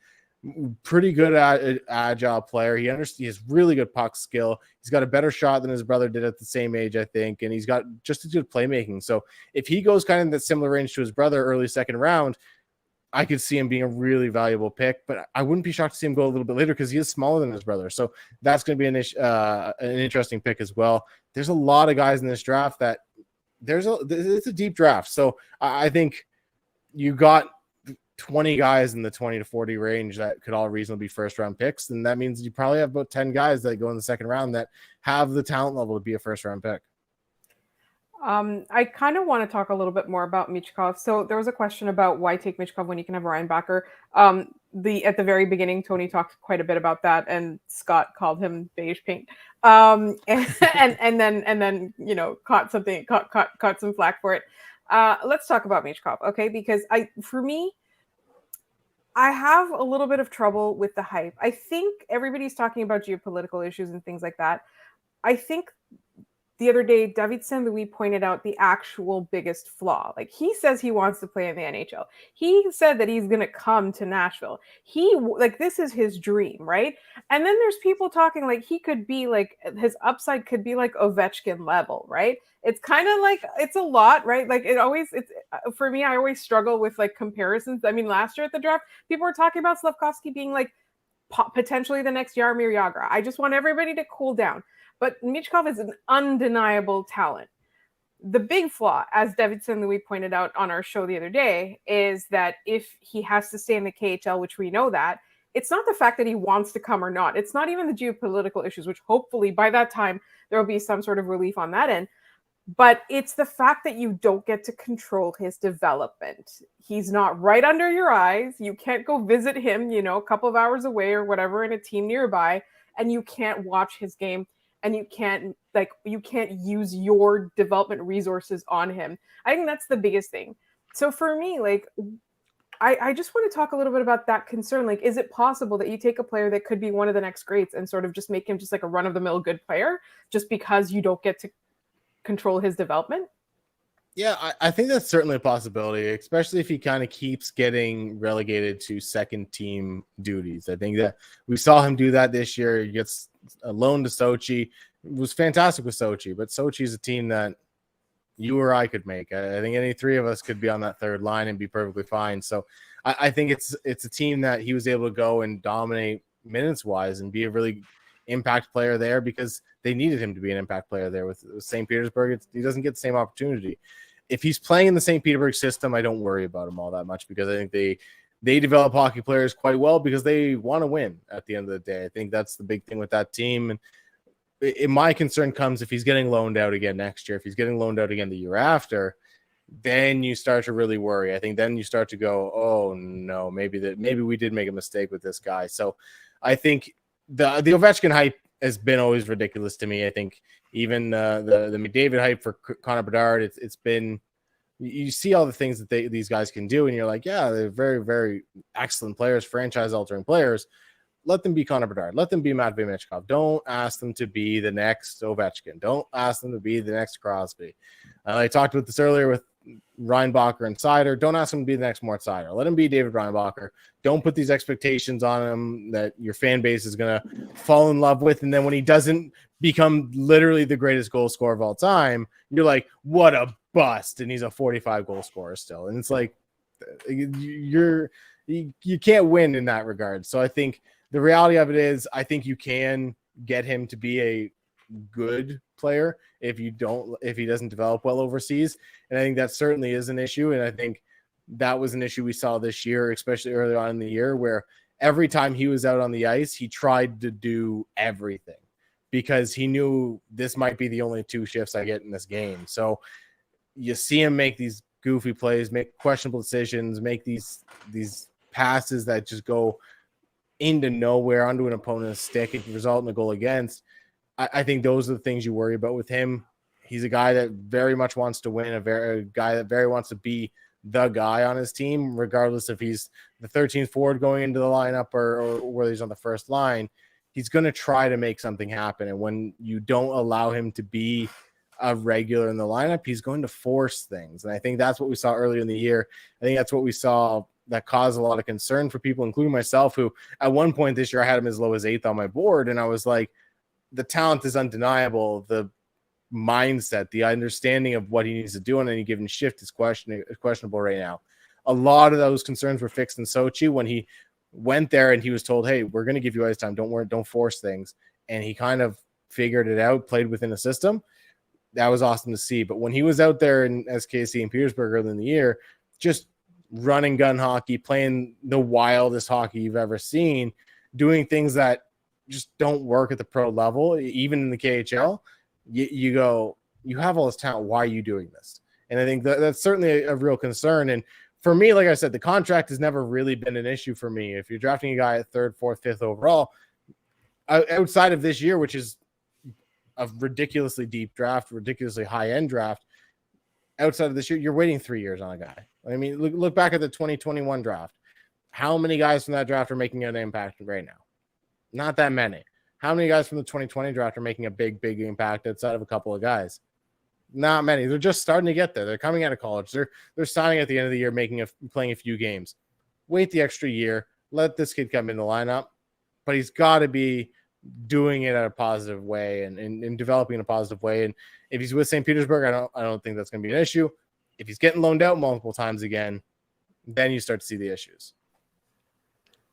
pretty good at an agile player. He has really good puck skill. He's got a better shot than his brother did at the same age, I think, and he's got just as good playmaking. So if he goes kind of in that similar range to his brother, early second round, I could see him being a really valuable pick. But I wouldn't be shocked to see him go a little bit later because he is smaller than his brother. So that's going to be an interesting pick as well. There's a lot of guys in this draft that it's a deep draft. So I think you got 20 guys in the 20 to 40 range that could all reasonably be first round picks. And that means you probably have about 10 guys that go in the second round that have the talent level to be a first round pick. I kind of want to talk a little bit more about Michkov. So there was a question about why take Michkov when you can have a Ryan Backer. At the very beginning, Tony talked quite a bit about that, and Scott called him beige paint. And then caught some flack for it. Let's talk about Michkov, okay? Because for me, I have a little bit of trouble with the hype. I think everybody's talking about geopolitical issues and things like that. I think the other day, David Saint-Louis pointed out the actual biggest flaw. Like, he says he wants to play in the NHL. He said that he's going to come to Nashville. This is his dream, right? And then there's people talking like he could be like, his upside could be like Ovechkin level, right? It's kind of like, it's a lot, right? Like for me, I always struggle with like comparisons. I mean, last year at the draft, people were talking about Slafkovsky being like potentially the next Jaromir Jagr. I just want everybody to cool down. But Michkov is an undeniable talent. The big flaw, as David Saint-Louis pointed out on our show the other day, is that if he has to stay in the KHL, which we know that, it's not the fact that he wants to come or not. It's not even the geopolitical issues, which hopefully by that time there will be some sort of relief on that end. But it's the fact that you don't get to control his development. He's not right under your eyes. You can't go visit him, a couple of hours away or whatever in a team nearby, and you can't watch his game. And you can't use your development resources on him. I think that's the biggest thing. So for me, I just want to talk a little bit about that concern. Like, is it possible that you take a player that could be one of the next greats and sort of just make him just like a run-of-the-mill good player just because you don't get to control his development? Yeah, I think that's certainly a possibility, especially if he kind of keeps getting relegated to second team duties. I think that we saw him do that this year. He gets a loan to Sochi. It was fantastic with Sochi, but Sochi is a team that you or I could make. I think any three of us could be on that third line and be perfectly fine. So I think it's a team that he was able to go and dominate minutes-wise and be a really impact player there because they needed him to be an impact player there. With St. Petersburg, he doesn't get the same opportunity. If he's playing in the St. Petersburg system, I don't worry about him all that much because I think they develop hockey players quite well because they want to win at the end of the day. I think that's the big thing with that team. And my concern comes if he's getting loaned out again next year, if he's getting loaned out again the year after, then you start to really worry. I think then you start to go, oh no, maybe we did make a mistake with this guy. So I think the Ovechkin hype has been always ridiculous to me. I think even the McDavid hype for Connor Bedard, it's been, you see all the things that these guys can do, and you're like, yeah, they're very, very excellent players, franchise-altering players. Let them be Connor Bedard. Let them be Matvei Michkov. Don't ask them to be the next Ovechkin. Don't ask them to be the next Crosby. I talked about this earlier with Reinbacher and Seider. Don't ask him to be the next Mort Seider. Let him be David Reinbacher. Don't put these expectations on him that your fan base is going to fall in love with. And then when he doesn't become literally the greatest goal scorer of all time, you're like, what a bust. And he's a 45 goal scorer still. And it's like, you can't win in that regard. So I think the reality of it is, I think you can get him to be a good player if he doesn't develop well overseas. And I think that certainly is an issue. And I think that was an issue we saw this year, especially early on in the year, where every time he was out on the ice, he tried to do everything because he knew this might be the only 2 shifts I get in this game. So you see him make these goofy plays, make questionable decisions, make these passes that just go into nowhere onto an opponent's stick and result in a goal against. I think those are the things you worry about with him. He's a guy that very much wants to win, a guy that very wants to be the guy on his team, regardless if he's the 13th forward going into the lineup or whether he's on the first line. He's going to try to make something happen. And when you don't allow him to be a regular in the lineup, he's going to force things. And I think that's what we saw earlier in the year. I think that's what we saw that caused a lot of concern for people, including myself, who at one point this year I had him as low as 8th on my board. And I was like, the talent is undeniable. The mindset, the understanding of what he needs to do on any given shift is questionable right now. A lot of those concerns were fixed in Sochi when he went there and he was told, hey, we're going to give you ice time. Don't worry, don't force things. And he kind of figured it out, played within a system. That was awesome to see. But when he was out there in SKC in Petersburg early in the year, just run and gun hockey, playing the wildest hockey you've ever seen, doing things that just don't work at the pro level, even in the KHL, you go, you have all this talent. Why are you doing this? And I think that's certainly a real concern. And for me, like I said, the contract has never really been an issue for me. If you're drafting a guy at 3rd, 4th, 5th overall, outside of this year, which is a ridiculously deep draft, ridiculously high-end draft, outside of this year, you're waiting 3 years on a guy. I mean, look back at the 2021 draft. How many guys from that draft are making an impact right now? Not that many. How many guys from the 2020 draft are making a big impact outside of a couple of guys? Not many. They're just starting to get there. They're coming out of college. They're signing at the end of the year, playing a few games. Wait the extra year. Let this kid come in the lineup. But he's got to be doing it in a positive way and developing in a positive way. And if he's with St. Petersburg, I don't think that's going to be an issue. If he's getting loaned out multiple times again, then you start to see the issues.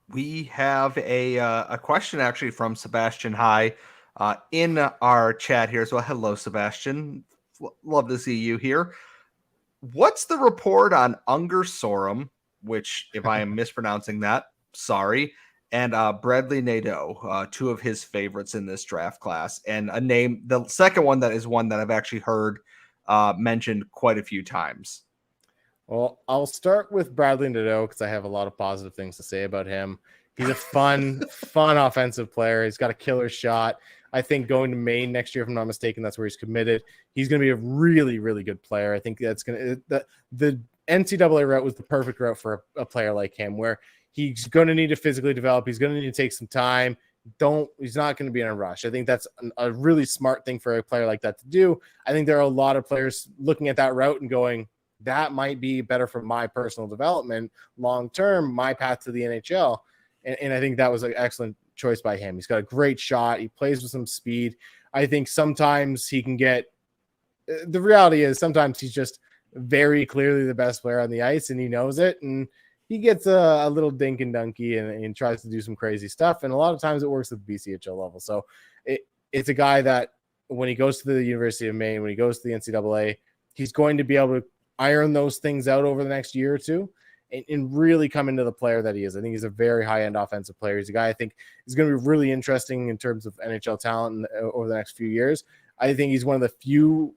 We have a question actually from Sebastian High in our chat here as well. Hello, Sebastian. Love to see you here. What's the report on Unger Sorum, which, if I am mispronouncing that, sorry, and Bradley Nadeau, 2 of his favorites in this draft class, and a name, the second one that is one that I've actually heard mentioned quite a few times. Well, I'll start with Bradley Nadeau because I have a lot of positive things to say about him. He's a fun offensive player. He's got a killer shot. I think going to Maine next year, if I'm not mistaken, that's where he's committed. He's going to be a really, really good player. I think that's going to the NCAA route was the perfect route for a player like him, where he's going to need to physically develop. He's going to need to take some time. He's not going to be in a rush. I think that's a really smart thing for a player like that to do. I think there are a lot of players looking at that route and going, that might be better for my personal development long-term, my path to the NHL. And I think that was an excellent choice by him. He's got a great shot. He plays with some speed. I think sometimes he can get – the reality is sometimes he's just very clearly the best player on the ice, and he knows it. And he gets a little dink and donkey and tries to do some crazy stuff. And a lot of times it works at the BCHL level. So it's a guy that when he goes to the University of Maine, when he goes to the NCAA, he's going to be able to iron those things out over the next year or two and really come into the player that he is. I think he's a very high-end offensive player. He's a guy I think is going to be really interesting in terms of NHL talent over the next few years. I think he's one of the few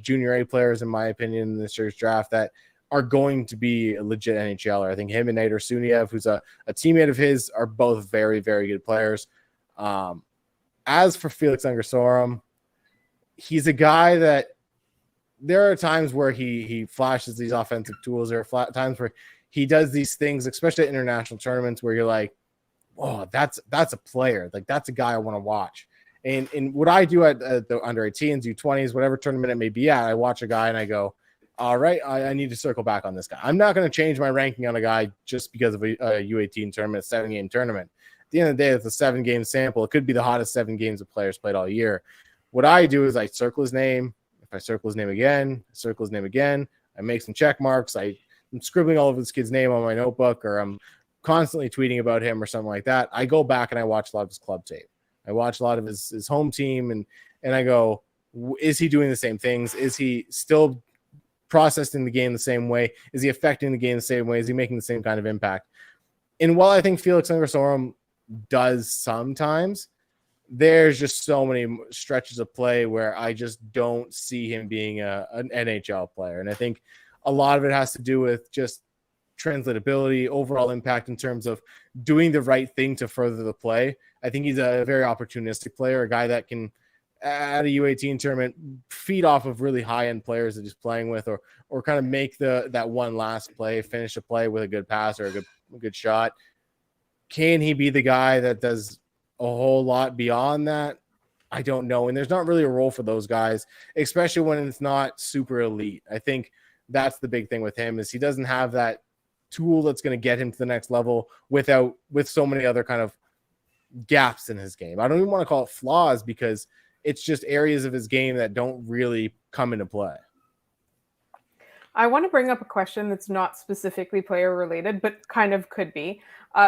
junior A players, in my opinion, in this year's draft that are going to be a legit NHLer. I think him and Nader Suniev, who's a teammate of his, are both very, very good players. As for Felix Unger-Sorum, he's a guy that there are times where he flashes these offensive tools. There are times where he does these things, especially at international tournaments, where you're like, oh, that's a player. Like, that's a guy I want to watch. And what I do at the under 18s, U20s, whatever tournament it may be at, I watch a guy and I go, all right, I need to circle back on this guy. I'm not going to change my ranking on a guy just because of a U18 tournament, 7-game tournament. At the end of the day, it's a 7-game sample. It could be the hottest 7 games of players played all year. What I do is I circle his name. If I circle his name again, circle his name again, I make some check marks. I'm scribbling all of this kid's name on my notebook, or I'm constantly tweeting about him or something like that. I go back and I watch a lot of his club tape. I watch a lot of his home team, and I go, is he doing the same things? Is he still processing the game the same way? Is he affecting the game the same way? Is he making the same kind of impact? And while I think Felix Ungersorum does sometimes, there's just so many stretches of play where I just don't see him being an NHL player. And I think a lot of it has to do with just translatability, overall impact in terms of doing the right thing to further the play. I think he's a very opportunistic player, a guy that can, at a U18 tournament, feed off of really high-end players that he's playing with, or kind of make that one last play, finish a play with a good pass or a good shot. Can he be the guy that does a whole lot beyond that? I don't know. And there's not really a role for those guys, especially when it's not super elite. I think that's the big thing with him, is he doesn't have that tool that's going to get him to the next level with so many other kind of gaps in his game. I don't even want to call it flaws, because it's just areas of his game that don't really come into play. I want to bring up a question that's not specifically player related, but kind of could be.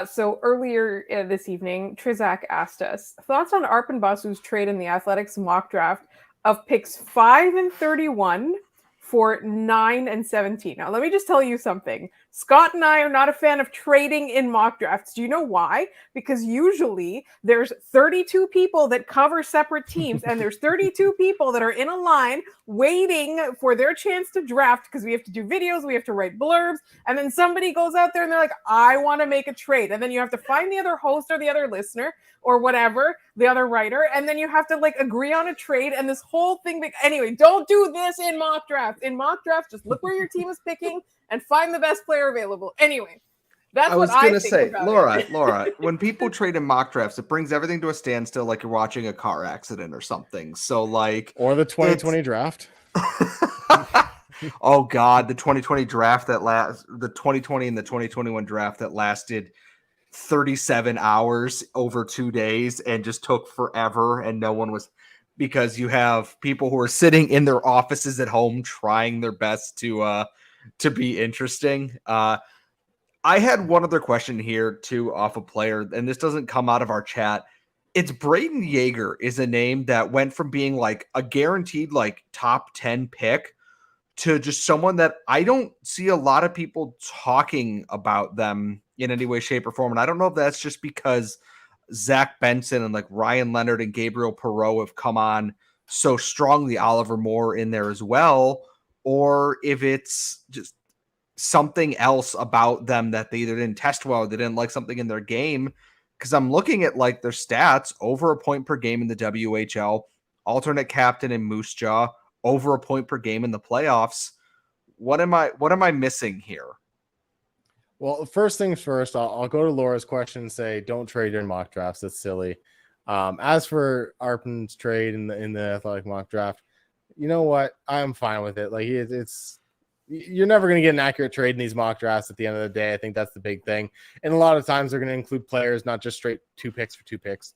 So earlier this evening, Trizak asked us thoughts on Arpon Basu's trade in the Athletics mock draft of picks 5 and 31 for 9 and 17. Now, let me just tell you something. Scott and I are not a fan of trading in mock drafts. Do you know why? Because usually there's 32 people that cover separate teams, and there's 32 people that are in a line waiting for their chance to draft, because we have to do videos, we have to write blurbs, and then somebody goes out there and they're like, I want to make a trade. And then you have to find the other host or the other listener or whatever, the other writer, and then you have to agree on a trade, and this whole thing. Anyway, don't do this in mock drafts. In mock drafts, just look where your team is picking and find the best player available. Anyway, that's what I was going to say. Laura, when people trade in mock drafts, it brings everything to a standstill, like you're watching a car accident or something. So or the 2020 draft. Oh God, the 2020 draft the 2020 and the 2021 draft that lasted 37 hours over 2 days and just took forever, and no one was, because you have people who are sitting in their offices at home trying their best to be interesting. I had one other question here too off a player, and this doesn't come out of our chat. It's Braden Yeager is a name that went from being like a guaranteed top 10 pick to just someone that I don't see a lot of people talking about them in any way, shape, or form. And I don't know if that's just because Zach Benson and Ryan Leonard and Gabriel Perreault have come on so strongly, Oliver Moore in there as well, or if it's just something else about them that they either didn't test well or they didn't like something in their game. Because I'm looking at their stats, over a point per game in the WHL, alternate captain in Moose Jaw, over a point per game in the playoffs. What am I missing here? Well, first things first, I'll go to Laura's question and say, don't trade in mock drafts. That's silly. As for Arpon's trade in the Athletic mock draft, you know what? I'm fine with it. You're never going to get an accurate trade in these mock drafts at the end of the day. I think that's the big thing. And a lot of times they're going to include players, not just straight 2 picks for 2 picks.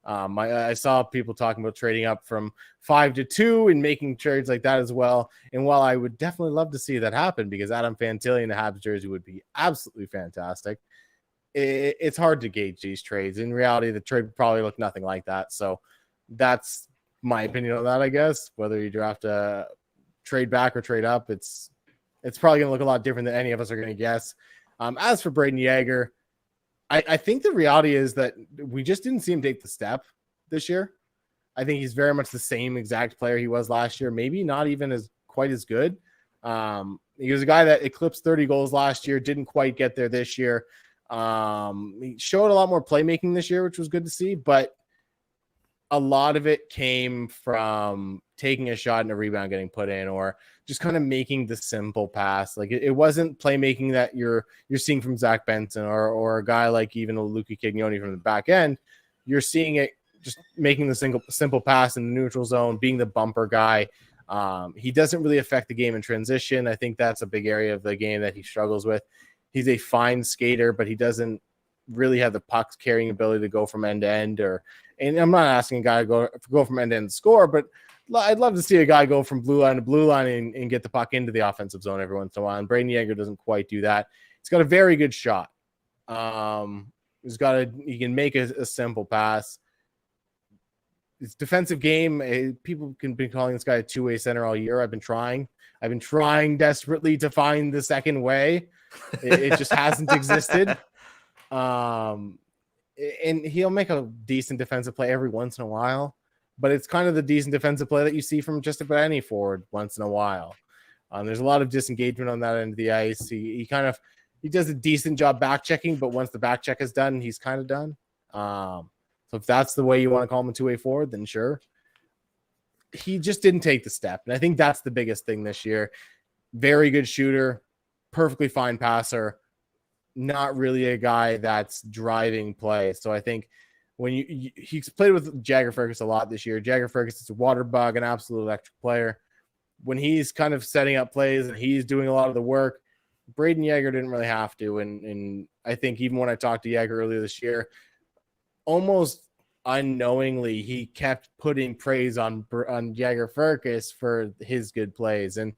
I saw people talking about trading up from 5 to 2 and making trades like that as well. And while I would definitely love to see that happen, because Adam Fantilli in the Habs jersey would be absolutely fantastic, it's hard to gauge these trades. In reality, the trade would probably look nothing like that. So that's my opinion on that, I guess. Whether you draft a trade back or trade up, it's probably going to look a lot different than any of us are going to guess. As for Braden Yeager, I think the reality is that we just didn't see him take the step this year. I think he's very much the same exact player he was last year, maybe not even quite as good. He was a guy that eclipsed 30 goals last year, didn't quite get there this year. He showed a lot more playmaking this year, which was good to see, but a lot of it came from taking a shot and a rebound getting put in, or just kind of making the simple pass. It wasn't playmaking that you're seeing from Zach Benson or a guy like even a Luca Cagnoni from the back end. You're seeing it just making the simple pass in the neutral zone, being the bumper guy. He doesn't really affect the game in transition. I think that's a big area of the game that he struggles with. He's a fine skater, but he doesn't really have the puck carrying ability to go from end to end. And I'm not asking a guy to go from end to end and score, but I'd love to see a guy go from blue line to blue line and get the puck into the offensive zone every once in a while. And Braden Yeager doesn't quite do that. He's got a very good shot. He can make a simple pass. His defensive game, people can be calling this guy a two-way center all year. I've been trying desperately to find the second way. It just hasn't existed. And he'll make a decent defensive play every once in a while, but it's kind of the decent defensive play that you see from just about any forward once in a while. There's a lot of disengagement on that end of the ice. He does a decent job back checking, but once the back check is done, he's kind of done. So if that's the way you want to call him a two-way forward, then sure. He just didn't take the step. And I think that's the biggest thing this year. Very good shooter, perfectly fine passer, not really a guy that's driving play. So I think when he's played with Jagger Fergus a lot this year. Jagger Fergus is a water bug, an absolute electric player. When he's kind of setting up plays and he's doing a lot of the work, Braden Yeager didn't really have to. And I think even when I talked to Yeager earlier this year, almost unknowingly, he kept putting praise on Jagger Fergus for his good plays. And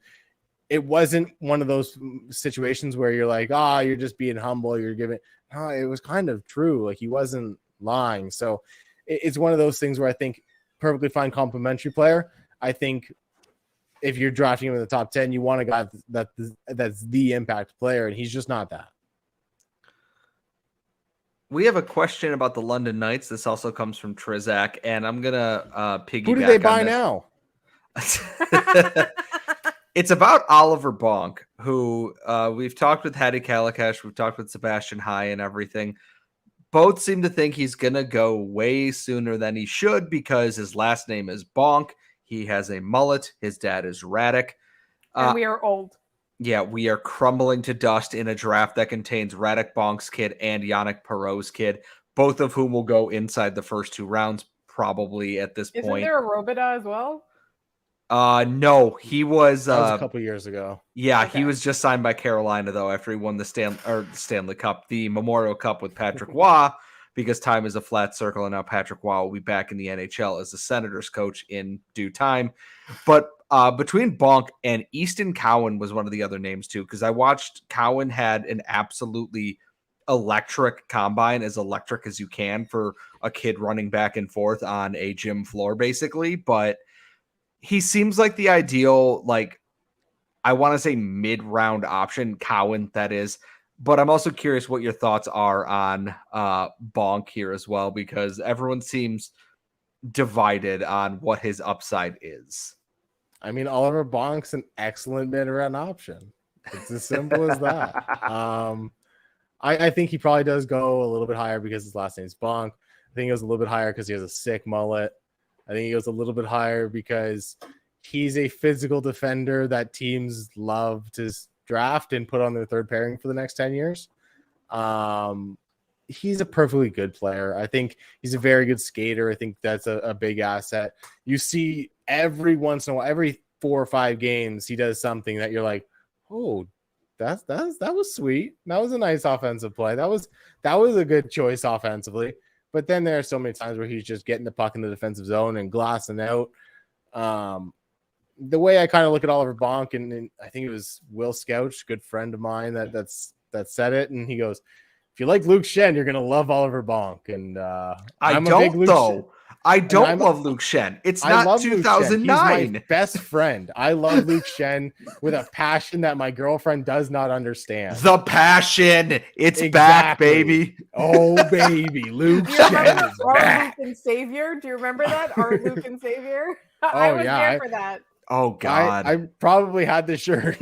it wasn't one of those situations where you're like, you're just being humble. You're giving. No, it was kind of true. Like, he wasn't lying. So it's one of those things where I think perfectly fine complimentary player. I think if you're drafting him in the top 10, you want a guy that's the impact player, and he's just not that. We have a question about the London Knights. This also comes from Trizak, and I'm going to piggyback. Who do they buy now? It's about Oliver Bonk, who we've talked with Hadi Kalakash, we've talked with Sebastian High and everything. Both seem to think he's going to go way sooner than he should because his last name is Bonk. He has a mullet. His dad is Radek. And we are old. Yeah, we are crumbling to dust in a draft that contains Radek Bonk's kid and Yannick Perreault's kid, both of whom will go inside the first two rounds probably at this point. Isn't there a Robida as well? No, he was, that was a couple years ago. Yeah, okay. He was just signed by Carolina though after he won the Stanley Cup, the Memorial Cup with Patrick Waugh, because time is a flat circle, and now Patrick Waugh will be back in the NHL as the Senators coach in due time. But between Bonk and Easton Cowan was one of the other names too, because I watched Cowan had an absolutely electric combine, as electric as you can for a kid running back and forth on a gym floor, basically. But he seems like the ideal, like, I want to say mid-round option, Cowan, that is. But I'm also curious what your thoughts are on Bonk here as well, because everyone seems divided on what his upside is. I mean, Oliver Bonk's an excellent mid-round option. It's as simple as that. I think he probably does go a little bit higher because his last name's Bonk. I think he goes a little bit higher because he has a sick mullet. I think he goes a little bit higher because he's a physical defender that teams love to draft and put on their third pairing for the next 10 years. He's a perfectly good player. I think he's a very good skater. I think that's a big asset. You see every once in a while, every 4 or 5 games, he does something that you're like, oh, that was sweet. That was a nice offensive play. That was a good choice offensively. But then there are so many times where he's just getting the puck in the defensive zone and glassing out. The way I kind of look at Oliver Bonk, and I think it was Will Scouch, good friend of mine, that said it, and he goes, if you like Luke Shen, you're gonna love Oliver Bonk. And I don't love Luke Shen. It's not 2009. He's my best friend. I love Luke Shen with a passion that my girlfriend does not understand. The passion, it's back, baby. Oh, baby, Luke Shen is back. Luke and Savior. Do you remember that? Our Luke and Savior. I was there for that. Oh God, I probably had the shirt.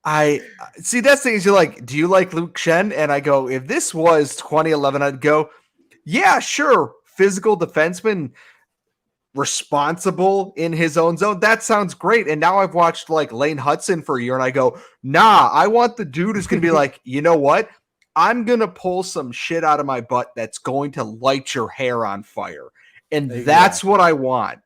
I see. That's the thing is, you're like, do you like Luke Shen? And I go, if this was 2011, I'd go, yeah, sure. Physical defenseman, responsible in his own zone. That sounds great. And now I've watched like Lane Hudson for a year, and I go, nah, I want the dude who's going to be like, you know what? I'm going to pull some shit out of my butt that's going to light your hair on fire. And that's what I want.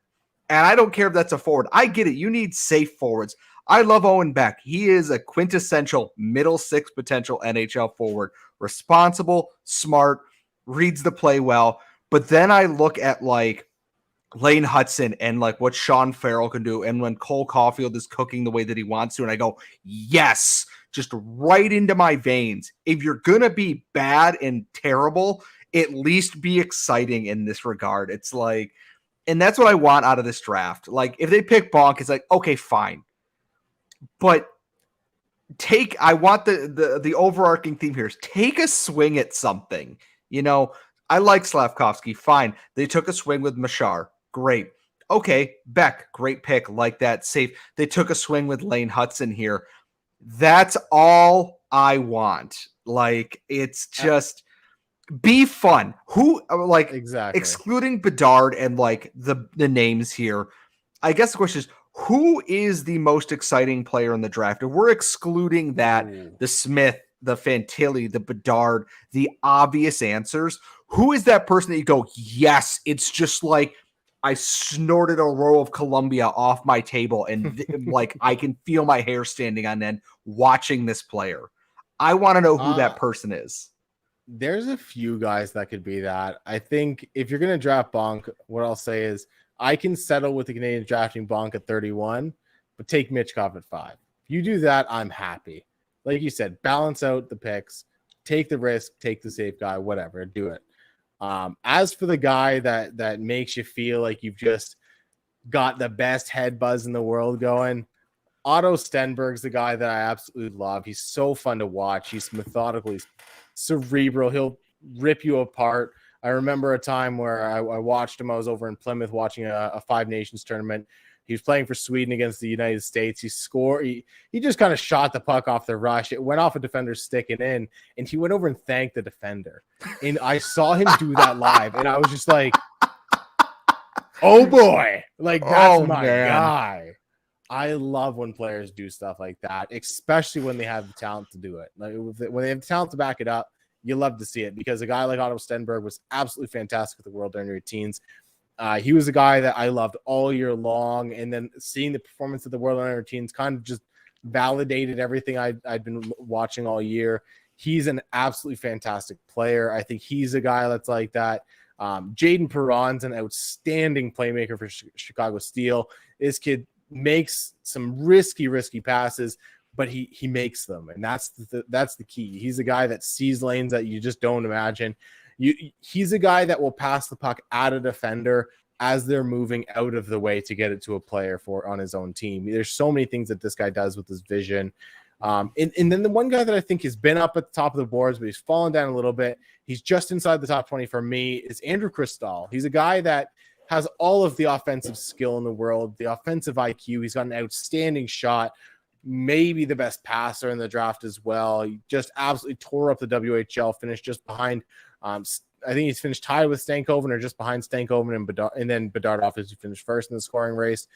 And I don't care if that's a forward. I get it. You need safe forwards. I love Owen Beck. He is a quintessential middle six potential NHL forward. Responsible, smart, reads the play well. But then I look at like Lane Hudson and like what Sean Farrell can do. And when Cole Caulfield is cooking the way that he wants to, and I go, yes, just right into my veins. If you're going to be bad and terrible, at least be exciting in this regard. It's like, and that's what I want out of this draft. Like if they pick Bonk, it's like, okay, fine. But I want the overarching theme here is take a swing at something. You know, I like Slavkovsky. Fine. They took a swing with Machar. Great. Okay. Beck, great pick. Like that. Safe. They took a swing with Lane Hudson here. That's all I want. Like, it's just be fun. Who, like, Exactly. excluding Bedard and like the names here, I guess the question is, who is the most exciting player in the draft? If we're excluding that, the Smith, the Fantilli, the Bedard, the obvious answers, who is that person that you go, yes, it's just like I snorted a roll of Columbia off my table and like I can feel my hair standing on end watching this player. I want to know who that person is. There's a few guys that could be that. I think if you're going to draft Bonk, what I'll say is I can settle with the Canadiens drafting Bonk at 31, but take Michkov at 5. If you do that, I'm happy. Like you said, balance out the picks, take the risk, take the safe guy, whatever, do it. As for the guy that makes you feel like you've just got the best head buzz in the world going, Otto Stenberg's the guy that I absolutely love. He's so fun to watch. He's methodically cerebral. He'll rip you apart. I remember a time where I watched him. I was over in Plymouth watching a Five Nations tournament. He was playing for Sweden against the United States. He scored. He just kind of shot the puck off the rush. It went off a defender's stick and in, and he went over and thanked the defender. And I saw him do that live, and I was just like, oh boy, like that's my guy. I love when players do stuff like that, especially when they have the talent to do it. Like when they have the talent to back it up, you love to see it because a guy like Otto Stenberg was absolutely fantastic with the World Under 18s. He was a guy that I loved all year long, and then seeing the performance of the World Under 18s kind of just validated everything I'd been watching all year. He's an absolutely fantastic player. I think he's a guy that's like that. Jaden Perron's an outstanding playmaker for Chicago Steel. This kid makes some risky passes, but he makes them, and that's the key. He's a guy that sees lanes that you just don't imagine. He's a guy that will pass the puck at a defender as they're moving out of the way to get it to a player on his own team. There's so many things that this guy does with his vision. And then the one guy that I think has been up at the top of the boards, but he's fallen down a little bit. He's just inside the top 20 for me, is Andrew Cristall. He's a guy that has all of the offensive skill in the world, the offensive IQ. He's got an outstanding shot, maybe the best passer in the draft as well. He just absolutely tore up the WHL, finished just behind. I think he's finished tied with Stankoven or just behind Stankoven and Bedard, and then Bedard obviously finished first in the scoring race.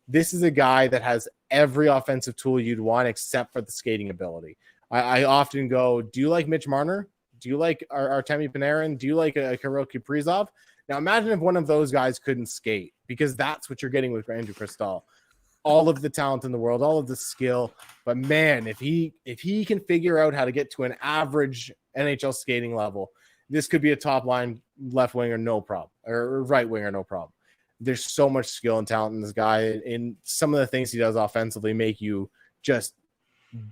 This is a guy that has every offensive tool you'd want except for the skating ability. I often go, do you like Mitch Marner? Do you like Artemi Panarin? Do you like Kirill Kaprizov? Now imagine if one of those guys couldn't skate, because that's what you're getting with Andrew Cristall. All of the talent in the world, all of the skill. But man, if he can figure out how to get to an average NHL skating level, this could be a top line left winger, no problem, or right winger, no problem. There's so much skill and talent in this guy, and some of the things he does offensively make you just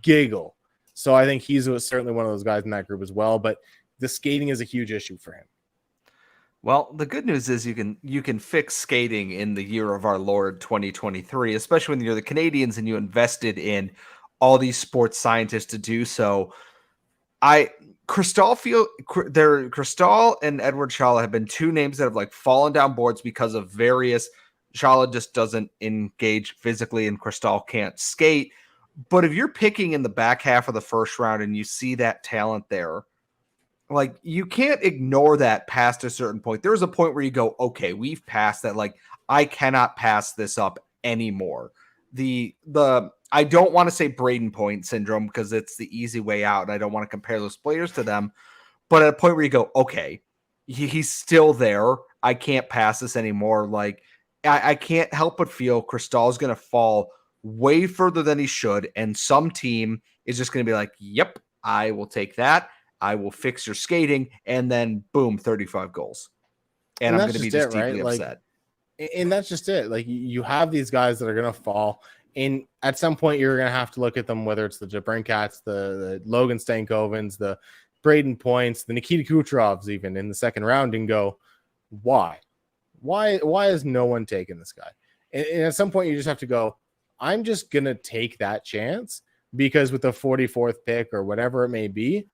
giggle. So I think he's certainly one of those guys in that group as well. But the skating is a huge issue for him. Well, the good news is you can fix skating in the year of our Lord 2023, especially when you're the Canadiens and you invested in all these sports scientists to do so. Cristall and Edward Shala have been two names that have like fallen down boards because of various. Shala just doesn't engage physically and Cristall can't skate. But if you're picking in the back half of the first round and you see that talent there, like you can't ignore that past a certain point. There's a point where you go, okay, we've passed that. Like I cannot pass this up anymore. I don't want to say Braden Point syndrome because it's the easy way out, and I don't want to compare those players to them. But at a point where you go, okay, he's still there. I can't pass this anymore. Like, I can't help but feel Cristal's going to fall way further than he should. And some team is just going to be like, yep, I will take that. I will fix your skating. And then boom, 35 goals. And I'm going to be just deeply upset. And that's just it. Like, you have these guys that are going to fall. And at some point, you're going to have to look at them, whether it's the DeBrincats, the Logan Stankovens, the Braden Points, the Nikita Kucherovs, even in the second round, and go, why? Why is no one taking this guy? And at some point, you just have to go, I'm just going to take that chance, because with the 44th pick or whatever it may be,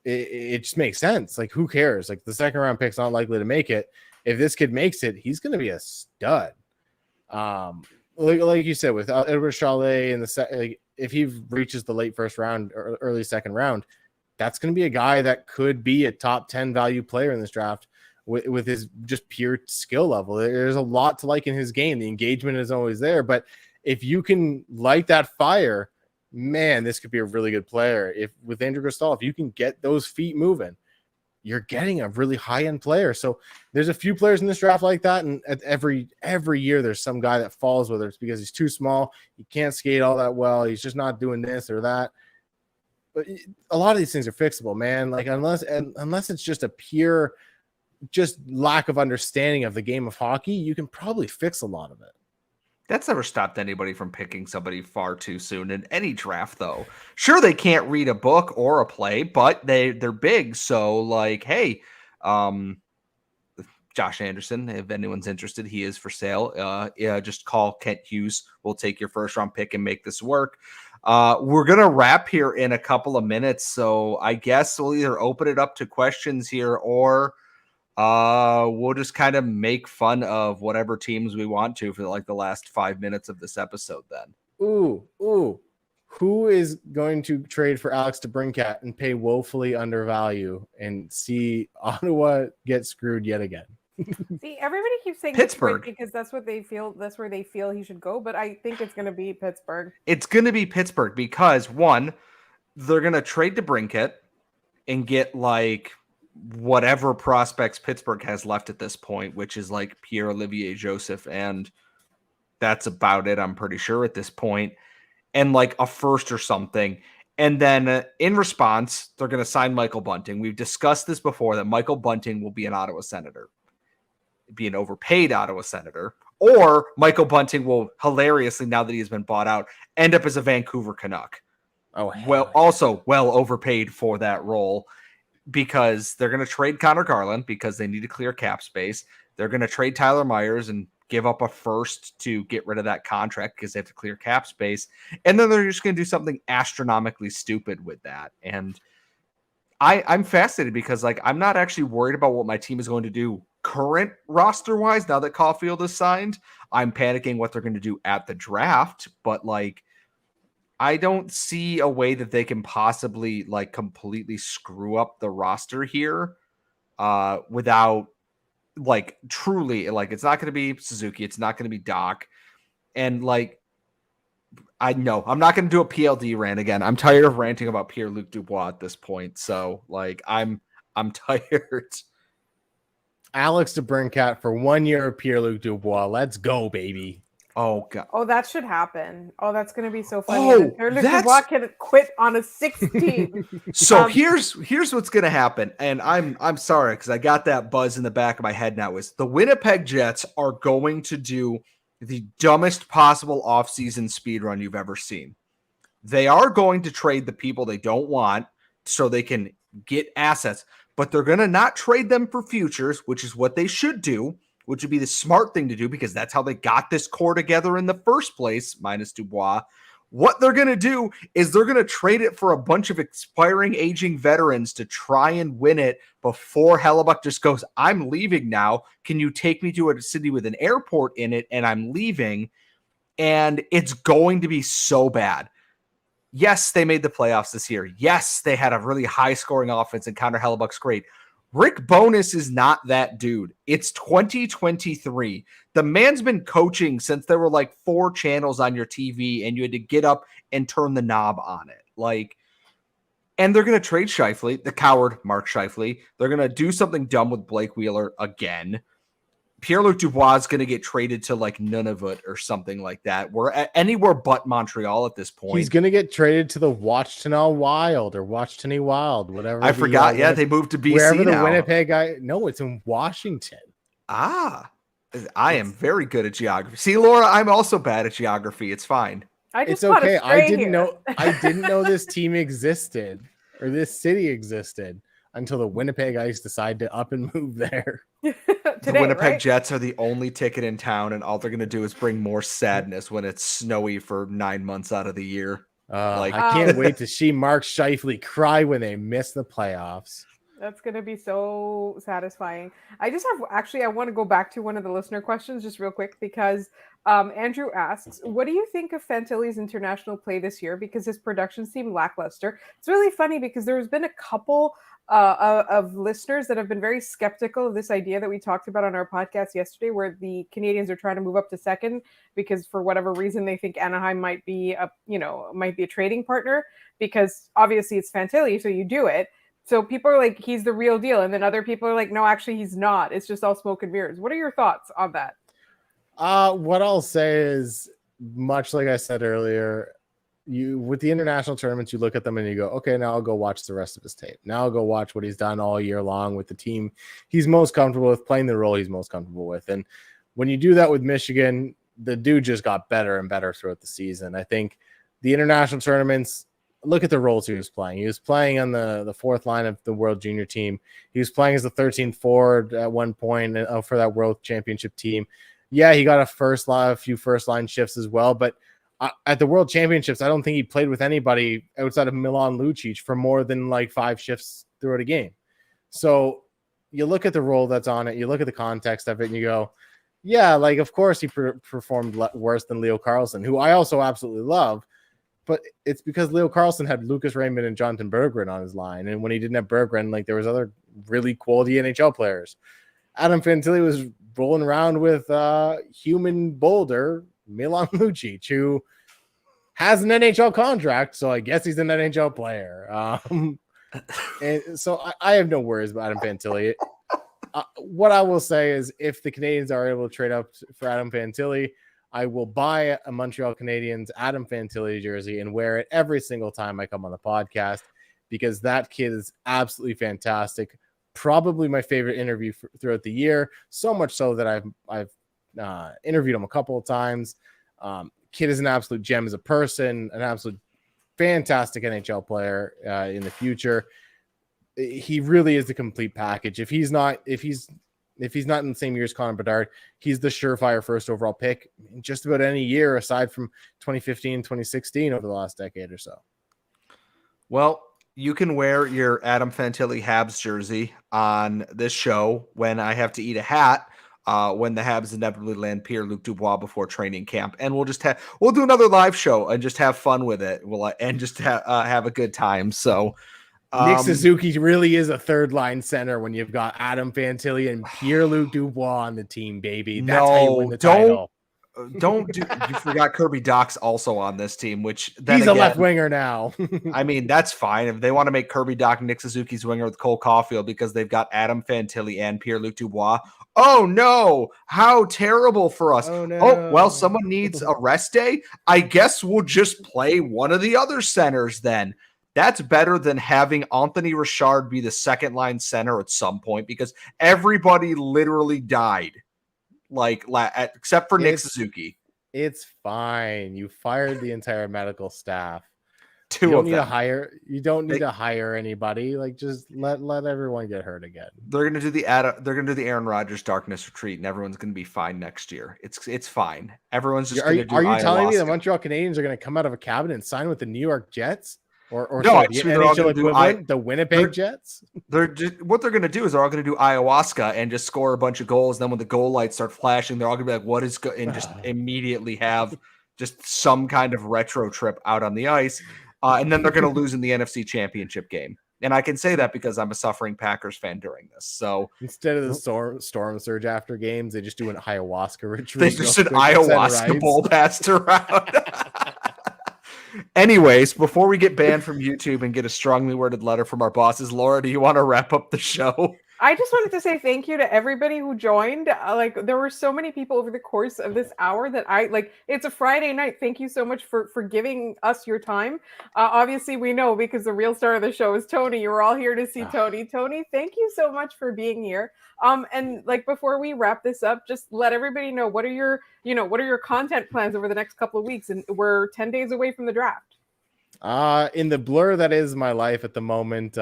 it just makes sense. Like, who cares? Like, the second round pick's not likely to make it. If this kid makes it, he's going to be a stud. Like you said, with Edward Chalet in like, if he reaches the late first round or early second round, that's going to be a guy that could be a top 10 value player in this draft with his just pure skill level. There's a lot to like in his game. The engagement is always there, but if you can light that fire, man, this could be a really good player. If with Andrew Cristal, if you can get those feet moving, you're getting a really high-end player. So there's a few players in this draft like that, and every year there's some guy that falls, whether it's because he's too small, he can't skate all that well, he's just not doing this or that. But a lot of these things are fixable, man. Like, unless it's just a pure just lack of understanding of the game of hockey, you can probably fix a lot of it. That's never stopped anybody from picking somebody far too soon in any draft, though. Sure, they can't read a book or a play, but they're big. So, like, hey, Josh Anderson, if anyone's interested, he is for sale. Just call Kent Hughes. We'll take your first round pick and make this work. We're going to wrap here in a couple of minutes. So I guess we'll either open it up to questions here, or we'll just kind of make fun of whatever teams we want to for like the last 5 minutes of this episode then. Ooh. Who is going to trade for Alex DeBrincat and pay woefully undervalue and see Ottawa get screwed yet again? See, everybody keeps saying Pittsburgh because that's what they feel. That's where they feel he should go. But I think it's going to be Pittsburgh. It's going to be Pittsburgh because, one, they're going to trade DeBrincat and get like whatever prospects Pittsburgh has left at this point, which is like Pierre-Olivier Joseph, and that's about it, I'm pretty sure at this point, and like a first or something. And then in response, they're going to sign Michael Bunting. We've discussed this before, that Michael Bunting will be an Ottawa Senator, be an overpaid Ottawa Senator, or Michael Bunting will hilariously, now that he has been bought out, end up as a Vancouver Canuck. Also well overpaid for that role, because they're going to trade Connor Garland because they need to clear cap space. They're going to trade Tyler Myers and give up a first to get rid of that contract because they have to clear cap space. And then they're just going to do something astronomically stupid with that. And I'm fascinated because, like, I'm not actually worried about what my team is going to do current roster wise now that Caulfield is signed. I'm panicking what they're going to do at the draft, but like, I don't see a way that they can possibly like completely screw up the roster here without like truly, like, it's not going to be Suzuki. It's not going to be Doc. And like, I know I'm not going to do a PLD rant again. I'm tired of ranting about Pierre-Luc Dubois at this point. So like, I'm tired. Alex DeBrincat for 1 year of Pierre-Luc Dubois. Let's go, baby. Oh god. Oh, that should happen. Oh, that's going to be so funny. Oh, Pierre-Luc Dubois can quit on a 16. So here's what's going to happen, and I'm sorry because I got that buzz in the back of my head now. Is the Winnipeg Jets are going to do the dumbest possible offseason speed run you've ever seen. They are going to trade the people they don't want so they can get assets, but they're going to not trade them for futures, which is what they should do, which would be the smart thing to do because that's how they got this core together in the first place, minus Dubois. What they're going to do is they're going to trade it for a bunch of expiring, aging veterans to try and win it before Hellebuck just goes, I'm leaving now. Can you take me to a city with an airport in it? And I'm leaving. And it's going to be so bad. Yes, they made the playoffs this year. Yes, they had a really high-scoring offense, and Connor Hellebuck's great. Rick Bowness is not that dude. It's 2023. The man's been coaching since there were like 4 channels on your TV and you had to get up and turn the knob on it. Like, and they're going to trade Scheifele, the coward Mark Scheifele. They're going to do something dumb with Blake Wheeler again. Pierre-Luc Dubois is going to get traded to like Nunavut or something like that. We're anywhere but Montreal at this point. He's going to get traded to the Watchtonaw Wild or Watchtonie Wild, whatever. I forgot. Yeah, they moved to BC wherever the now. Winnipeg guy. No, it's in Washington. I am very good at geography. See, Laura, I'm also bad at geography. It's fine. It's okay. I didn't know this team existed or this city existed until the Winnipeg Ice decided to up and move there. The Winnipeg Jets are the only ticket in town, and all they're going to do is bring more sadness when it's snowy for 9 months out of the year. I can't wait to see Mark Scheifele cry when they miss the playoffs. That's going to be so satisfying. I want to go back to one of the listener questions just real quick because Andrew asks, what do you think of Fantilli's international play this year? Because his production seemed lackluster. It's really funny because there's been a couple of listeners that have been very skeptical of this idea that we talked about on our podcast yesterday, where the Canadiens are trying to move up to second because for whatever reason they think Anaheim might be a trading partner because obviously it's Fantilli, so you do it. So people are like, he's the real deal. And then other people are like, no, actually, he's not. It's just all smoke and mirrors. What are your thoughts on that? What I'll say is, much like I said earlier, with the international tournaments, you look at them and you go, okay, now I'll go watch the rest of his tape. Now I'll go watch what he's done all year long with the team he's most comfortable with, playing the role he's most comfortable with. And when you do that with Michigan, the dude just got better and better throughout the season. I think the international tournaments, look at the roles he was playing. He was playing on the fourth line of the World Junior team. He was playing as the 13th forward at one point for that World Championship team. Yeah, he got a few first line shifts as well. But at the World Championships, I don't think he played with anybody outside of Milan Lucic for more than like 5 shifts throughout a game. So you look at the role that's on it. You look at the context of it and you go, yeah, like, of course he performed worse than Leo Carlsson, who I also absolutely love. But it's because Leo Carlsson had Lucas Raymond and Jonathan Berggren on his line. And when he didn't have Berggren, like, there was other really quality NHL players. Adam Fantilli was rolling around with human boulder, Milan Lucic, who has an NHL contract. So I guess he's an NHL player. And so I have no worries about Adam Fantilli. What I will say is if the Canadiens are able to trade up for Adam Fantilli, I will buy a Montreal Canadiens Adam Fantilli jersey and wear it every single time I come on the podcast because that kid is absolutely fantastic. Probably my favorite interview throughout the year. So much so that I've interviewed him a couple of times. Kid is an absolute gem as a person, an absolute fantastic NHL player in the future. He really is the complete package. If he's not in the same year as Connor Bedard, he's the surefire first overall pick in just about any year aside from 2015, 2016 over the last decade or so. Well, you can wear your Adam Fantilli Habs jersey on this show when I have to eat a hat when the Habs inevitably land Pierre-Luc Dubois before training camp. And we'll do another live show and just have fun with it. And just have a good time. So Nick Suzuki really is a third line center when you've got Adam Fantilli and Pierre-Luc Dubois on the team, baby. That's how you win the title. You forgot Kirby Doc's also on this team, which then he's a left winger now. I mean, that's fine. If they want to make Kirby Doc Nick Suzuki's winger with Cole Caulfield because they've got Adam Fantilli and Pierre-Luc Dubois. Oh no, how terrible for us. Oh, no. Oh, well, someone needs a rest day. I guess we'll just play one of the other centers then. That's better than having Anthony Richard be the second line center at some point because everybody literally died, except for Nick Suzuki. It's fine. You fired the entire medical staff. You don't need to hire anybody. Like, just let everyone get hurt again. They're gonna do the Aaron Rodgers darkness retreat, and everyone's gonna be fine next year. It's fine. Everyone's just. Are you telling me the Montreal Canadiens are gonna come out of a cabinet and sign with the New York Jets? Or no, the NHL equivalent, the Winnipeg Jets? What they're going to do is they're all going to do ayahuasca and just score a bunch of goals. And then when the goal lights start flashing, they're all going to be like, what is and just immediately have just some kind of retro trip out on the ice. And then they're going to lose in the NFC Championship game. And I can say that because I'm a suffering Packers fan during this. So instead of the storm surge after games, they just do an ayahuasca ritual. They just an ayahuasca bowl passed around. Anyways, before we get banned from YouTube and get a strongly worded letter from our bosses, Laura, do you want to wrap up the show? I just wanted to say thank you to everybody who joined. Like there were so many people over the course of this hour that I like. It's a Friday night. Thank you so much for giving us your time. Obviously, we know because the real star of the show is Tony. You were all here to see Tony. Tony, thank you so much for being here. And like before we wrap this up, just let everybody know what are your content plans over the next couple of weeks, and we're 10 days away from the draft. In the blur that is my life at the moment,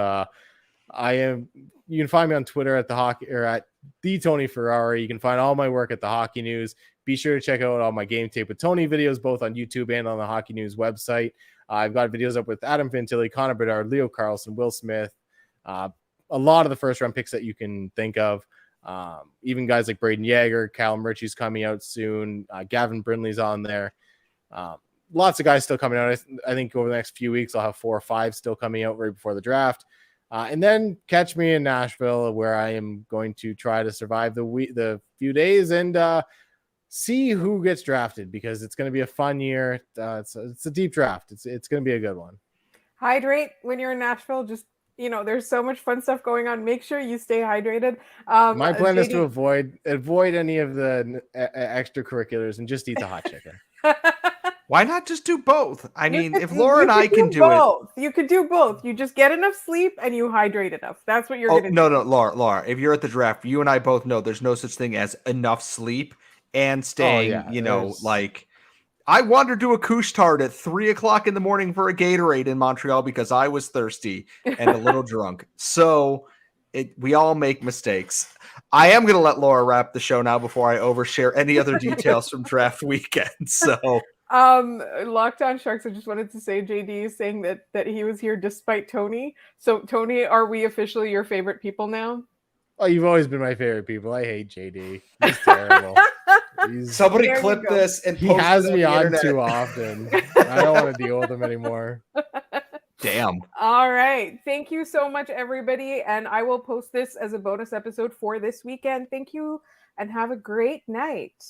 you can find me on Twitter at the Tony Ferrari. You can find all my work at the Hockey News. Be sure to check out all my Game Tape with Tony videos, both on YouTube and on the Hockey News website. I've got videos up with Adam Fantilli, Connor Bedard, Leo Carlson, Will Smith, a lot of the first round picks that you can think of. Even guys like Braden Yeager, Callum Ritchie's coming out soon. Gavin Brindley's on there. Lots of guys still coming out. I think over the next few weeks, I'll have 4 or 5 still coming out right before the draft. And then catch me in Nashville, where I am going to try to survive the few days and see who gets drafted, because it's going to be a fun year. It's a deep draft. It's going to be a good one. Hydrate when you're in Nashville. Just there's so much fun stuff going on. Make sure you stay hydrated. My plan is to avoid any of the extracurriculars and just eat the hot chicken. Why not just do both? I mean, if Laura and I can do both, you could do both. You just get enough sleep and you hydrate enough. That's what you're going to do. No, Laura, if you're at the draft, you and I both know there's no such thing as enough sleep and staying, like I wandered to a Couche-Tard at 3:00 in the morning for a Gatorade in Montreal because I was thirsty and a little drunk. So we all make mistakes. I am going to let Laura wrap the show now before I overshare any other details from draft weekend. So Locked On Sharks, I just wanted to say JD is saying that he was here despite Tony. So Tony, are we officially your favorite people now? Oh, you've always been my favorite people. I hate JD. He's terrible. Somebody clip this and he has me on too often. I don't want to deal with him anymore. Damn. All right. Thank you so much, everybody. And I will post this as a bonus episode for this weekend. Thank you and have a great night.